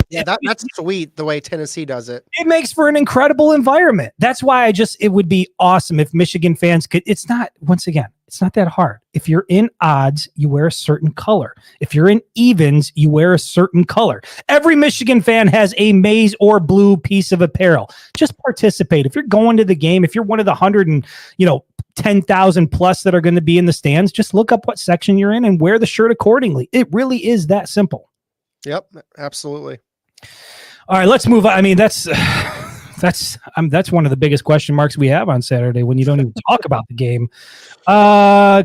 Yeah, that's sweet the way Tennessee does it. It makes for an incredible environment. That's why it would be awesome if Michigan fans could. It's not that hard. If you're in odds, you wear a certain color. If you're in evens, you wear a certain color. Every Michigan fan has a maize or blue piece of apparel. Just participate. If you're going to the game, if you're one of the 10,000 plus that are going to be in the stands, just look up what section you're in and wear the shirt accordingly. It really is that simple. Yep, absolutely. All right, let's move on. I mean, that's one of the biggest question marks we have on Saturday when you don't even talk about the game.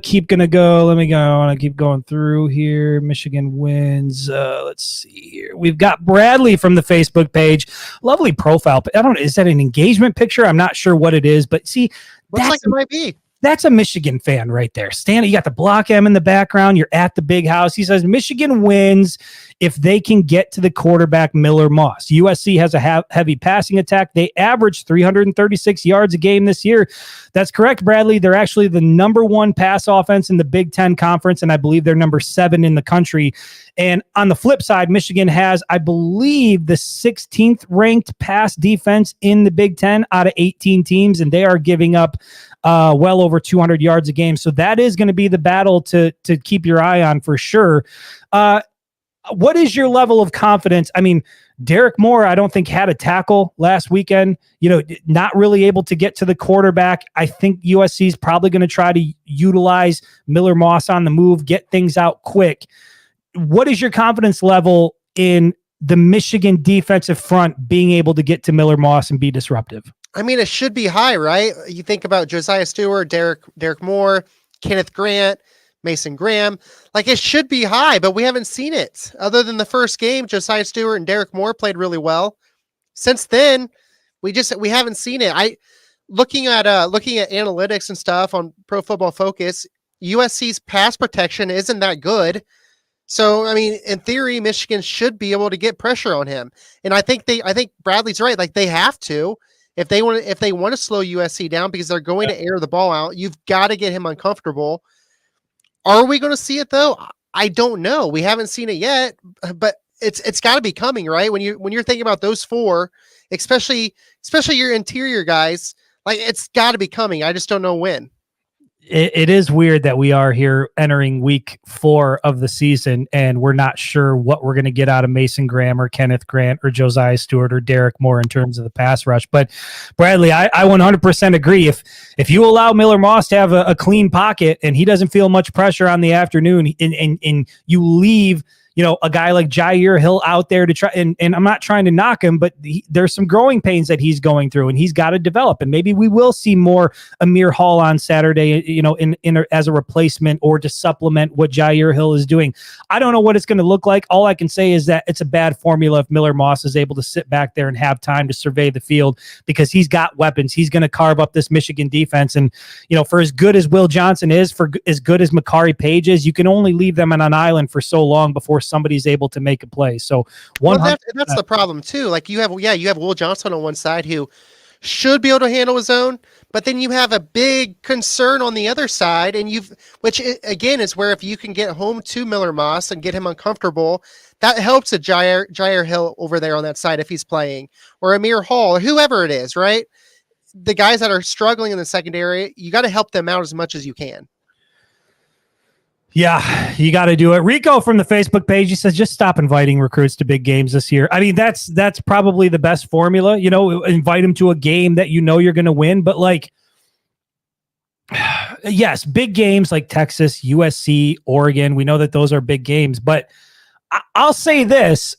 Keep gonna go. Let me go. I want to keep going through here. Michigan wins. Let's see here. We've got Bradley from the Facebook page. Lovely profile. I don't know. Is that an engagement picture? I'm not sure what it is, but see, looks like it might be. That's a Michigan fan right there. You got the block M in the background. You're at the big house. He says Michigan wins if they can get to the quarterback, Miller Moss. USC has a heavy passing attack. They average 336 yards a game this year. That's correct, Bradley. They're actually the number 1 pass offense in the Big Ten Conference, and I believe they're number 7 in the country. And on the flip side, Michigan has, I believe, the 16th ranked pass defense in the Big Ten out of 18 teams, and they are giving up well over 200 yards a game. So that is going to be the battle to keep your eye on for sure. What is your level of confidence? I mean, Derek Moore, I don't think had a tackle last weekend, not really able to get to the quarterback. I think USC is probably going to try to utilize Miller Moss on the move, get things out quick. What is your confidence level in the Michigan defensive front being able to get to Miller Moss and be disruptive? I mean, it should be high, right? You think about Josiah Stewart, Derek Moore, Kenneth Grant, Mason Graham. Like, it should be high, but we haven't seen it. Other than the first game, Josiah Stewart and Derek Moore played really well. Since then, we haven't seen it. Looking at analytics and stuff on Pro Football Focus, USC's pass protection isn't that good. So, I mean, in theory, Michigan should be able to get pressure on him. And I think Bradley's right. Like, they have to. If they want to slow USC down because they're going to air the ball out, you've got to get him uncomfortable. Are we going to see it though? I don't know. We haven't seen it yet, but it's got to be coming, right? When you're thinking about those 4, especially your interior guys, like, it's got to be coming. I just don't know when. It is weird that we are here entering week 4 of the season and we're not sure what we're going to get out of Mason Graham or Kenneth Grant or Josiah Stewart or Derek Moore in terms of the pass rush. But Bradley, I 100% agree. If you allow Miller Moss to have a clean pocket and he doesn't feel much pressure on the afternoon and you leave a guy like Jair Hill out there to try, and I'm not trying to knock him, but there's some growing pains that he's going through and he's got to develop. And maybe we will see more Amir Hall on Saturday, as a replacement or to supplement what Jair Hill is doing. I don't know what it's going to look like. All I can say is that it's a bad formula if Miller Moss is able to sit back there and have time to survey the field because he's got weapons. He's going to carve up this Michigan defense. And, for as good as Will Johnson is, for as good as Makari Page is, you can only leave them on an island for so long before somebody's able to make a play. So that's the problem too. Like, you have Will Johnson on one side who should be able to handle his own, but then you have a big concern on the other side, and which again is where if you can get home to Miller Moss and get him uncomfortable, that helps a Jair Hill over there on that side if he's playing, or Amir Hall or whoever it is, right? The guys that are struggling in the secondary, you got to help them out as much as you can. Yeah, you got to do it. Rico from the Facebook page, he says, just stop inviting recruits to big games this year. I mean, that's probably the best formula, invite them to a game that you're going to win. But yes, big games like Texas, USC, Oregon, we know that those are big games. But I'll say this,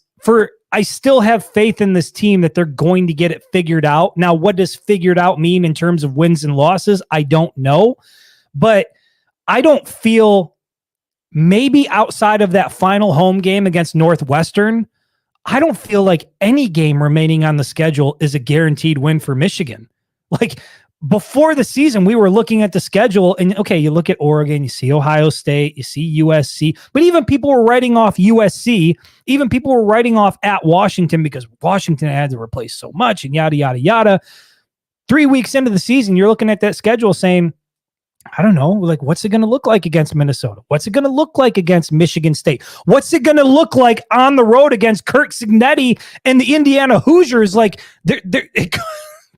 I still have faith in this team that they're going to get it figured out. Now, what does figured out mean in terms of wins and losses? I don't know. But I don't feel... maybe outside of that final home game against Northwestern, I don't feel like any game remaining on the schedule is a guaranteed win for Michigan. Like, before the season, we were looking at the schedule and, okay, you look at Oregon, you see Ohio State, you see USC, but even people were writing off USC, even people were writing off at Washington because Washington had to replace so much and yada, yada, yada. 3 weeks into the season, you're looking at that schedule saying, I don't know, like, what's it going to look like against Minnesota? What's it going to look like against Michigan State? What's it going to look like on the road against Kirk Cignetti and the Indiana Hoosiers? Like, it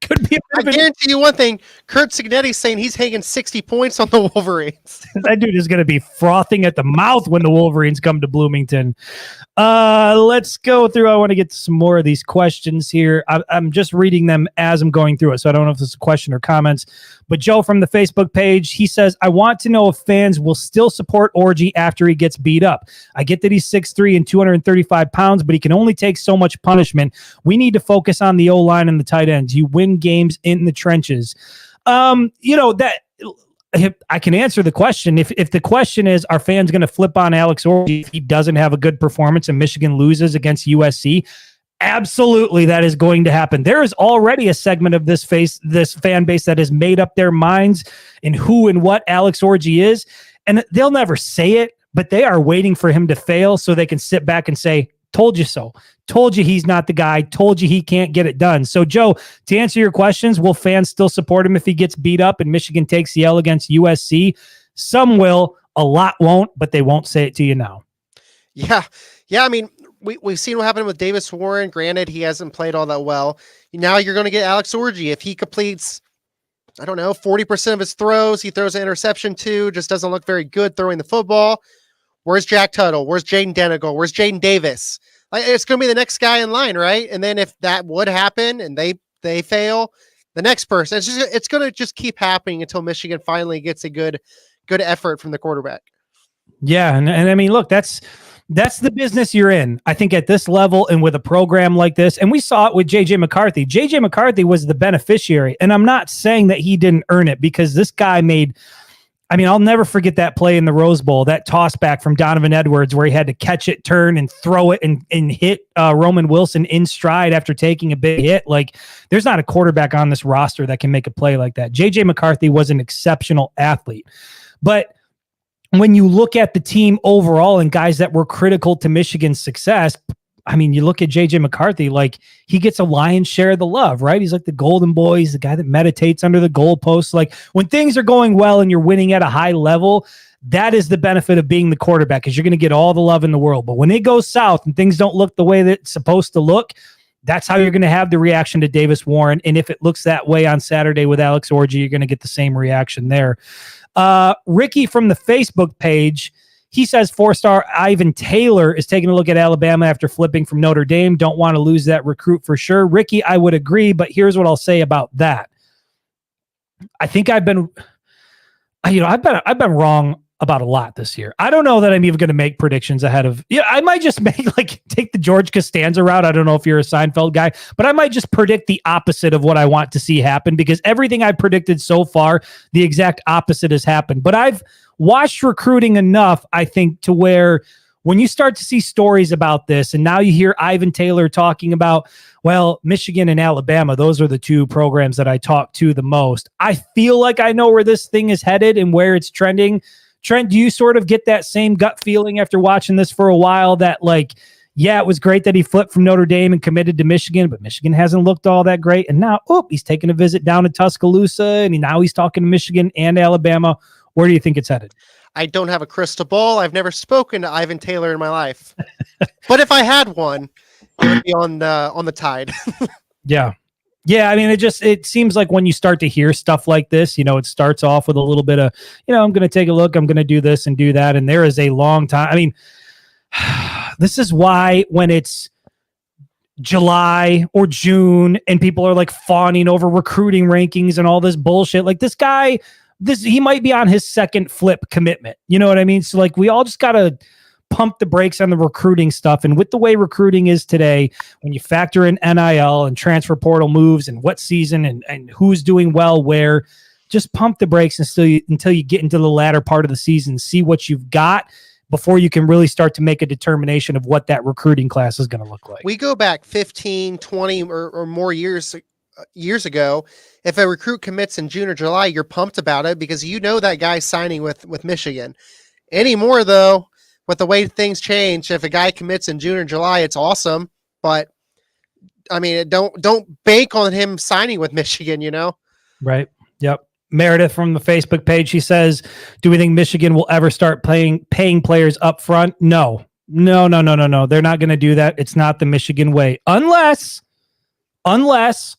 could be. I guarantee you one thing: Kurt Cignetti's saying he's hanging 60 points on the Wolverines. That dude is going to be frothing at the mouth when the Wolverines come to Bloomington. Let's go through. I want to get to some more of these questions here. I'm just reading them as I'm going through it, so I don't know if this is a question or comments. But Joe from the Facebook page, he says, I want to know if fans will still support Orgy after he gets beat up. I get that he's 6'3" and 235 pounds, but he can only take so much punishment. We need to focus on the O-line and the tight ends. You win games in the trenches. That I can answer the question. If the question is, are fans going to flip on Alex Orgy if he doesn't have a good performance and Michigan loses against USC? Absolutely, that is going to happen. There is already a segment of this fan base that has made up their minds in who and what Alex Orgy is, and they'll never say it, but they are waiting for him to fail so they can sit back and say, told you so. Told you he's not the guy. Told you he can't get it done. So, Joe, to answer your questions, will fans still support him if he gets beat up and Michigan takes the L against USC? Some will, a lot won't, but they won't say it to you now. Yeah. I mean, we've seen what happened with Davis Warren. Granted, he hasn't played all that well. Now you're going to get Alex Orgy. If he completes, 40% of his throws, he throws an interception too, just doesn't look very good throwing the football. Where's Jack Tuttle? Where's Jaden Denegal? Where's Jaden Davis? It's going to be the next guy in line, right? And then if that would happen and they fail, the next person, it's going to just keep happening until Michigan finally gets a good effort from the quarterback. Yeah, and I mean, look, that's the business you're in. I think at this level and with a program like this, and we saw it with JJ McCarthy. JJ McCarthy was the beneficiary, and I'm not saying that he didn't earn it because this guy I'll never forget that play in the Rose Bowl, that toss back from Donovan Edwards where he had to catch it, turn, and throw it and hit Roman Wilson in stride after taking a big hit. Like, there's not a quarterback on this roster that can make a play like that. JJ McCarthy was an exceptional athlete. But when you look at the team overall and guys that were critical to Michigan's success, I mean, you look at JJ McCarthy, like, he gets a lion's share of the love, right? He's like the golden boy. He's the guy that meditates under the goalposts. Like, when things are going well and you're winning at a high level, that is the benefit of being the quarterback, because you're going to get all the love in the world. But when it goes south and things don't look the way that it's supposed to look, that's how you're going to have the reaction to Davis Warren. And if it looks that way on Saturday with Alex Orgy, you're going to get the same reaction there. Ricky from the Facebook page, he says 4-star Ivan Taylor is taking a look at Alabama after flipping from Notre Dame. Don't want to lose that recruit for sure. Ricky, I would agree, but here's what I'll say about that. I think I've been wrong about a lot this year. I don't know that I'm even going to make predictions ahead of. Yeah, I might just take the George Costanza route. I don't know if you're a Seinfeld guy, but I might just predict the opposite of what I want to see happen, because everything I predicted so far, the exact opposite has happened. But I've watched recruiting enough, I think, to where when you start to see stories about this, and now you hear Ivan Taylor talking about, well, Michigan and Alabama, those are the two programs that I talk to the most. I feel like I know where this thing is headed and where it's trending. Trent, do you sort of get that same gut feeling after watching this for a while that, like, yeah, it was great that he flipped from Notre Dame and committed to Michigan, but Michigan hasn't looked all that great. And now, he's taking a visit down to Tuscaloosa, and now he's talking to Michigan and Alabama. Where do you think it's headed? I don't have a crystal ball. I've never spoken to Ivan Taylor in my life. But if I had one, it would be on the Tide. Yeah. Yeah, I mean, it seems like when you start to hear stuff like this, it starts off with a little bit of, I'm going to take a look, I'm going to do this and do that. And there is a long time. I mean, this is why when it's July or June and people are like fawning over recruiting rankings and all this bullshit, like this guy, he might be on his second flip commitment. You know what I mean? So, like, we all just got to pump the brakes on the recruiting stuff. And with the way recruiting is today, when you factor in NIL and transfer portal moves and what season and who's doing well where, just pump the brakes until you get into the latter part of the season, see what you've got before you can really start to make a determination of what that recruiting class is going to look like. We go back 15, 20 or more years ago. If a recruit commits in June or July, you're pumped about it because that guy's signing with Michigan. Anymore, though, with the way things change, if a guy commits in June or July, it's awesome. But I mean, don't bank on him signing with Michigan, Right. Yep. Meredith from the Facebook page, she says, do we think Michigan will ever start paying players up front? No. They're not going to do that. It's not the Michigan way. Unless there's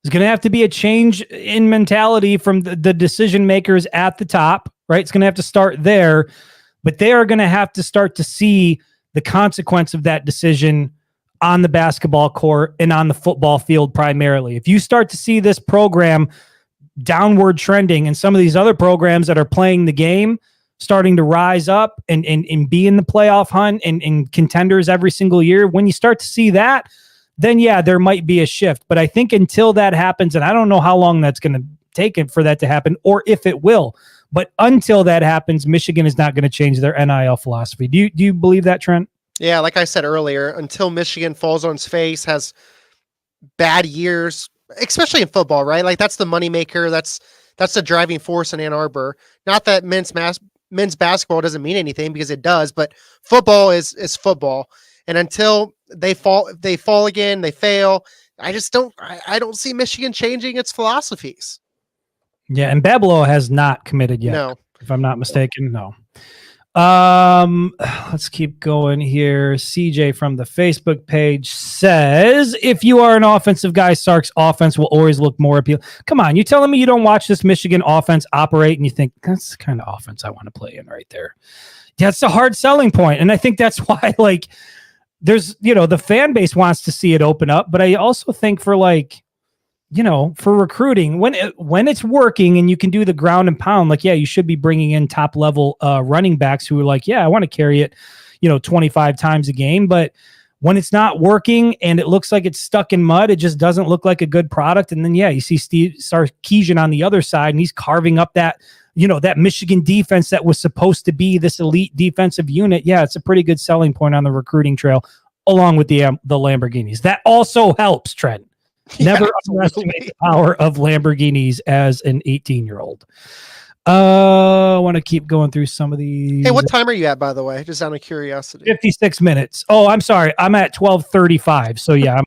going to have to be a change in mentality from the decision makers at the top, right? It's going to have to start there, but they are going to have to start to see the consequence of that decision on the basketball court and on the football field primarily. If you start to see this program downward trending and some of these other programs that are playing the game starting to rise up and be in the playoff hunt and contenders every single year, when you start to see that, then yeah, there might be a shift. But I think until that happens, and I don't know how long that's going to take it for that to happen or if it will, but until that happens, Michigan is not going to change their NIL philosophy. Do you believe that, Trent? Yeah, like I said earlier, until Michigan falls on its face, has bad years, especially in football, right? Like that's the moneymaker. That's the driving force in Ann Arbor. Not that men's basketball doesn't mean anything, because it does, but football is football. And until they fall again, they fail. I don't see Michigan changing its philosophies. Yeah, and Babelo has not committed yet. No. If I'm not mistaken, no. Let's keep going here. CJ from the Facebook page says, if you are an offensive guy, Sark's offense will always look more appealing. Come on, you telling me you don't watch this Michigan offense operate and you think that's the kind of offense I want to play in right there? That's a hard selling point. And I think that's why, like, there's, the fan base wants to see it open up, but I also think for for recruiting, when it's working and you can do the ground and pound, like, yeah, you should be bringing in top level running backs who are like, yeah, I want to carry it, 25 times a game. But when it's not working and it looks like it's stuck in mud, it just doesn't look like a good product. And then, yeah, you see Steve Sarkisian on the other side and he's carving up that, that Michigan defense that was supposed to be this elite defensive unit. Yeah, it's a pretty good selling point on the recruiting trail, along with the Lamborghinis. That also helps, Trent. Never underestimate the power of Lamborghinis as an 18-year-old. I want to keep going through some of these. Hey, what time are you at, by the way? Just out of curiosity. 56 minutes. Oh, I'm sorry. I'm at 12:35. So yeah,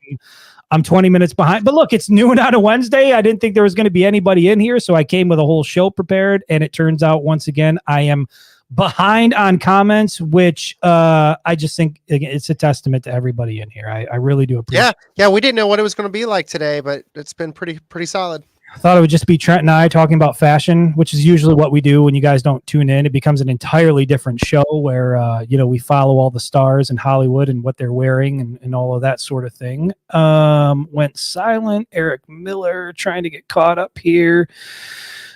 I'm 20 minutes behind. But look, it's noon on a Wednesday. I didn't think there was going to be anybody in here, so I came with a whole show prepared. And it turns out, once again, I am behind on comments, which I just think it's a testament to everybody in here. I really do appreciate. Yeah, we didn't know what it was going to be like today, but it's been pretty solid. I thought it would just be Trent and I talking about fashion, which is usually what we do when you guys don't tune in. It becomes an entirely different show where we follow all the stars in Hollywood and what they're wearing and all of that sort of thing. Went silent. Eric Miller trying to get caught up here.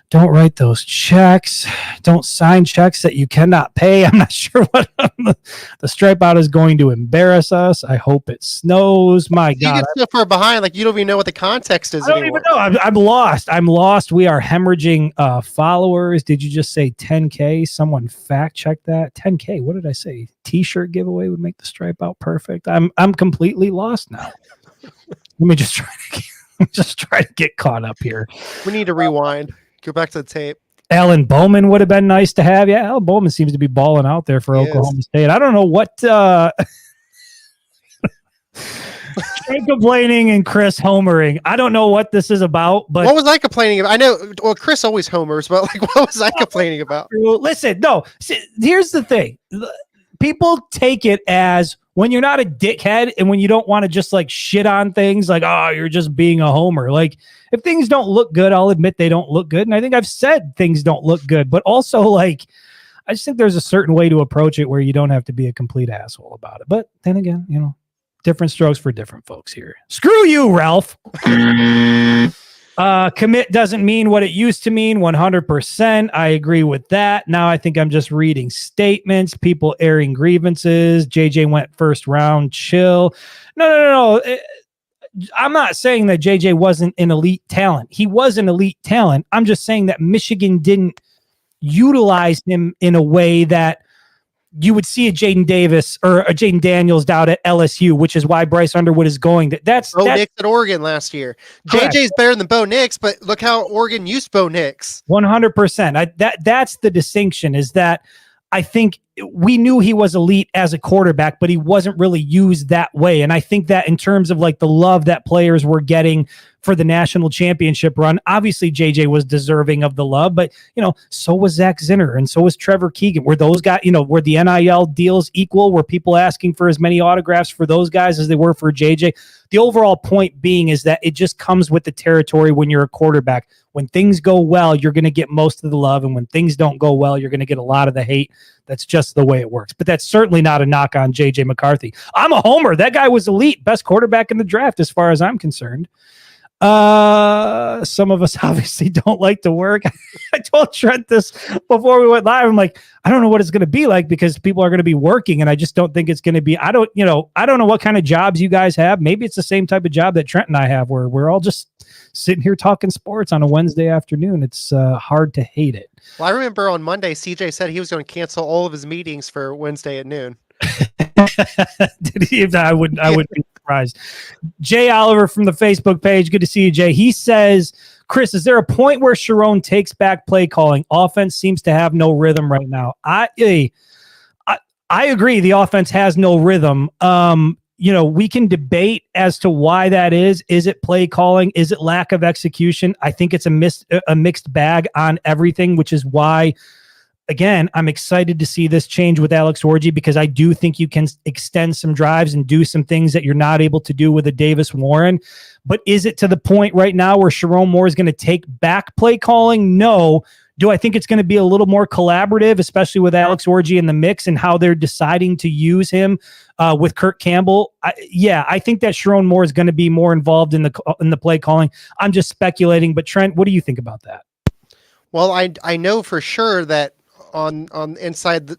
Don't write those checks. Don't sign checks that you cannot pay. I'm not sure what the stripe out is going to embarrass us. I hope it snows. My God. You get so far behind, like you don't even know what the context is. I don't even know. I'm lost. I'm lost. We are hemorrhaging followers. Did you just say 10K? Someone fact check that. 10K. What did I say? T-shirt giveaway would make the stripe out perfect. I'm completely lost now. Let me just try to get caught up here. We need to rewind. Go back to the tape. Alan Bowman would have been nice to have. Yeah, Alan Bowman seems to be balling out there for Oklahoma State. I don't know what complaining and Chris homering. I don't know what this is about, but what was I complaining about? I know, well, Chris always homers, but like, what was I complaining about? Listen, no. See, here's the thing. People take it as when you're not a dickhead and when you don't want to just like shit on things like, oh, you're just being a homer. Like, if things don't look good, I'll admit they don't look good. And I think I've said things don't look good, but also like, I just think there's a certain way to approach it where you don't have to be a complete asshole about it. But then again, different strokes for different folks here. Screw you, Ralph. Commit doesn't mean what it used to mean. 100%. I agree with that. Now I think I'm just reading statements, people airing grievances. JJ went first round. Chill. No. I'm not saying that JJ wasn't an elite talent. He was an elite talent. I'm just saying that Michigan didn't utilize him in a way that you would see a Jaden Davis or a Jaden Daniels down at LSU, which is why Bryce Underwood is going. That's Bo Nix at Oregon last year. Correct. JJ's better than Bo Nix, but look how Oregon used Bo Nix. 100%. That's the distinction, is that I think we knew he was elite as a quarterback, but he wasn't really used that way. And I think that in terms of like the love that players were getting for the national championship run, obviously JJ was deserving of the love, but so was Zach Zinner and so was Trevor Keegan. Were those guys, were the NIL deals equal? Were people asking for as many autographs for those guys as they were for JJ? The overall point being is that it just comes with the territory when you're a quarterback. When things go well, you're going to get most of the love. And when things don't go well, you're going to get a lot of the hate. That's just the way it works. But that's certainly not a knock on JJ McCarthy. I'm a homer. That guy was elite, best quarterback in the draft as far as I'm concerned. Some of us obviously don't like to work. I told Trent this before we went live. I'm like, I don't know what it's going to be like because people are going to be working, and I just don't think it's going to be. I don't know what kind of jobs you guys have. Maybe it's the same type of job that Trent and I have, where we're all just sitting here talking sports on a Wednesday afternoon. It's hard to hate it. Well, I remember on Monday, CJ said he was going to cancel all of his meetings for Wednesday at noon. Did he? I would be surprised. Jay Oliver from the Facebook page. Good to see you, Jay. He says, Chris, is there a point where Sherrone takes back play calling? Offense seems to have no rhythm right now. I agree. The offense has no rhythm. We can debate as to why that is. Is it play calling? Is it lack of execution? I think it's a mixed bag on everything, which is why, again, I'm excited to see this change with Alex Orji, because I do think you can extend some drives and do some things that you're not able to do with a Davis Warren. But is it to the point right now where Sherrone Moore is going to take back play calling? No. Do I think it's going to be a little more collaborative, especially with Alex Orji in the mix and how they're deciding to use him with Kirk Campbell? I think that Sherrone Moore is going to be more involved in the play calling. I'm just speculating, but Trent, what do you think about that? Well, I know for sure that on Inside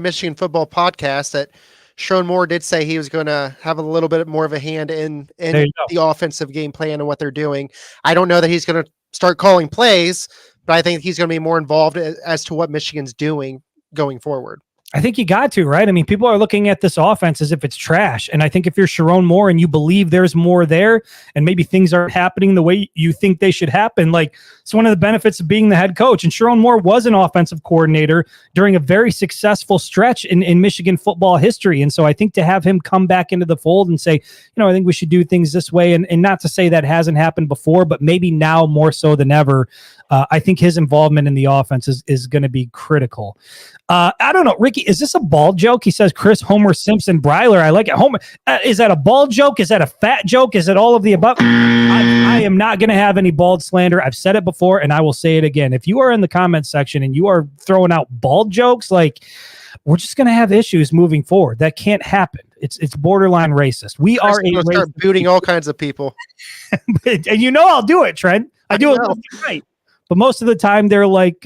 Michigan Football podcast that Sherrone Moore did say he was going to have a little bit more of a hand in the offensive game plan and what they're doing. I don't know that he's going to start calling plays, but I think he's going to be more involved as to what Michigan's doing going forward. I think you got to, right? I mean, people are looking at this offense as if it's trash. And I think if you're Sherrone Moore and you believe there's more there and maybe things aren't happening the way you think they should happen, like it's one of the benefits of being the head coach. And Sherrone Moore was an offensive coordinator during a very successful stretch in Michigan football history. And so I think to have him come back into the fold and say, I think we should do things this way. And not to say that hasn't happened before, but maybe now more so than ever. I think his involvement in the offense is going to be critical. I don't know, Ricky, is this a bald joke? He says, Chris, Homer Simpson, Breiler. I like it. Homer, is that a bald joke? Is that a fat joke? Is it all of the above? I am not going to have any bald slander. I've said it before, and I will say it again. If you are in the comment section and you are throwing out bald jokes, like, we're just going to have issues moving forward. That can't happen. It's borderline racist. We are a start booting all kinds of people. And I'll do it, Trent. I do it right. But most of the time they're like,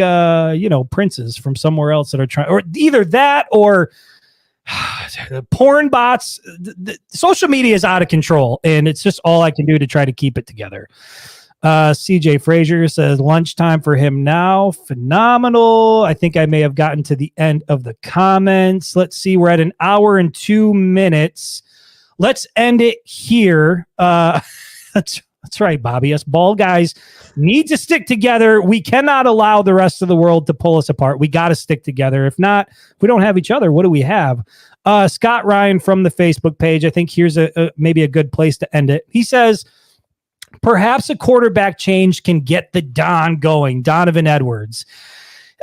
princes from somewhere else that are trying, or either that or porn bots. The social media is out of control, and it's just all I can do to try to keep it together. CJ Frazier says lunchtime for him now. Phenomenal. I think I may have gotten to the end of the comments. Let's see. We're at 1 hour and 2 minutes. Let's end it here. That's right, Bobby. Us bald guys need to stick together. We cannot allow the rest of the world to pull us apart. We got to stick together. If not, if we don't have each other, what do we have? Scott Ryan from the Facebook page, I think here's maybe a good place to end it. He says, perhaps a quarterback change can get the Don going, Donovan Edwards.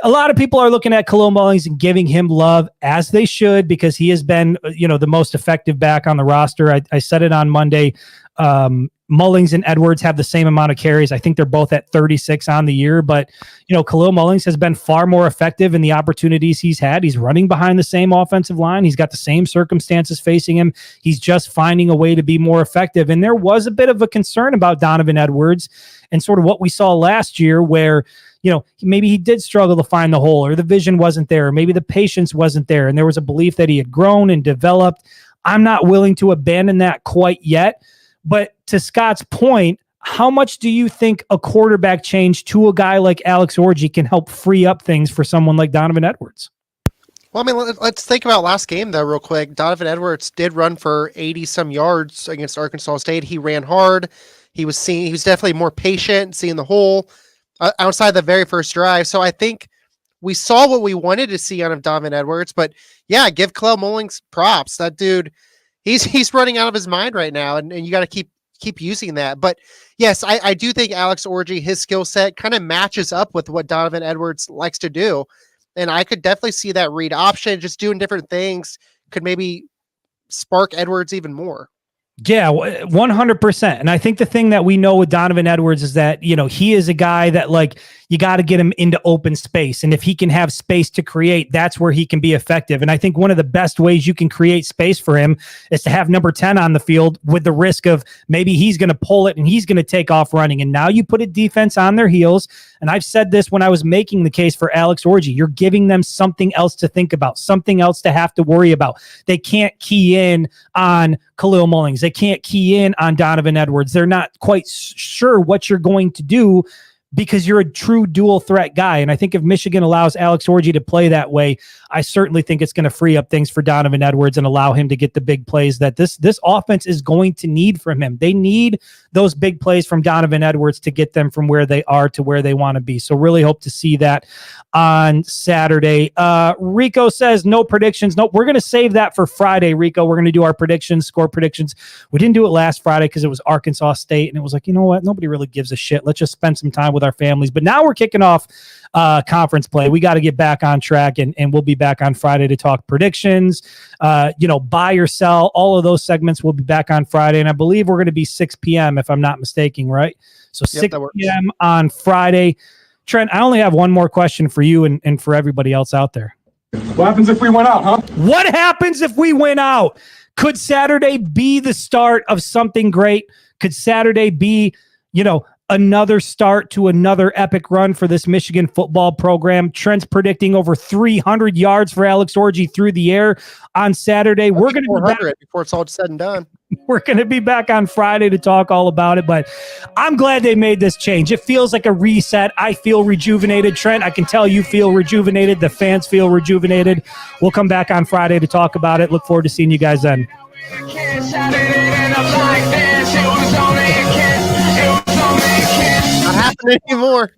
A lot of people are looking at Khalil Mullings and giving him love, as they should, because he has been, the most effective back on the roster. I said it on Monday. Mullings and Edwards have the same amount of carries. I think they're both at 36 on the year, but Khalil Mullings has been far more effective in the opportunities he's had. He's running behind the same offensive line. He's got the same circumstances facing him. He's just finding a way to be more effective. And there was a bit of a concern about Donovan Edwards and sort of what we saw last year where, maybe he did struggle to find the hole, or the vision wasn't there, or maybe the patience wasn't there. And there was a belief that he had grown and developed. I'm not willing to abandon that quite yet. But to Scott's point, how much do you think a quarterback change to a guy like Alex Orji can help free up things for someone like Donovan Edwards? Well, I mean, let's think about last game, though, real quick. Donovan Edwards did run for 80-some yards against Arkansas State. He ran hard. He was definitely more patient, seeing the hole outside the very first drive. So I think we saw what we wanted to see out of Donovan Edwards, but yeah, give Khalil Mullings props. That dude, he's running out of his mind right now, and you got to keep using that. But yes, I do think Alex Orji, his skill set kind of matches up with what Donovan Edwards likes to do. And I could definitely see that read option, just doing different things could maybe spark Edwards even more. Yeah, 100%. And I think the thing that we know with Donovan Edwards is that, he is a guy that like you got to get him into open space. And if he can have space to create, that's where he can be effective. And I think one of the best ways you can create space for him is to have number 10 on the field with the risk of maybe he's going to pull it and he's going to take off running. And now you put a defense on their heels. And I've said this when I was making the case for Alex Orji, you're giving them something else to think about, something else to have to worry about. They can't key in on Khalil Mullings. They can't key in on Donovan Edwards. They're not quite sure what you're going to do because you're a true dual threat guy. And I think if Michigan allows Alex Orji to play that way, I certainly think it's going to free up things for Donovan Edwards and allow him to get the big plays that this offense is going to need from him. They need those big plays from Donovan Edwards to get them from where they are to where they want to be. So really hope to see that on Saturday. Rico says no predictions. Nope, we're going to save that for Friday, Rico. We're going to do our predictions, score predictions. We didn't do it last Friday because it was Arkansas State, and it was like, you know what? Nobody really gives a shit. Let's just spend some time with our families. But now we're kicking off conference play. We got to get back on track, and we'll be back on Friday to talk predictions, buy or sell. All of those segments will be back on Friday, and I believe we're going to be 6 p.m. if I'm not mistaken, right? So 6 p.m. on Friday. Trent, I only have one more question for you and for everybody else out there. What happens if we win out, huh? What happens if we win out? Could Saturday be the start of something great? Could Saturday be, another start to another epic run for this Michigan football program? Trent's predicting over 300 yards for Alex Orji through the air on Saturday. We're going to be back before it's all said and done. We're going to be back on Friday to talk all about it, but I'm glad they made this change. It feels like a reset. I feel rejuvenated. Trent, I can tell you feel rejuvenated. The fans feel rejuvenated. We'll come back on Friday to talk about it. Look forward to seeing you guys then. Not happening anymore.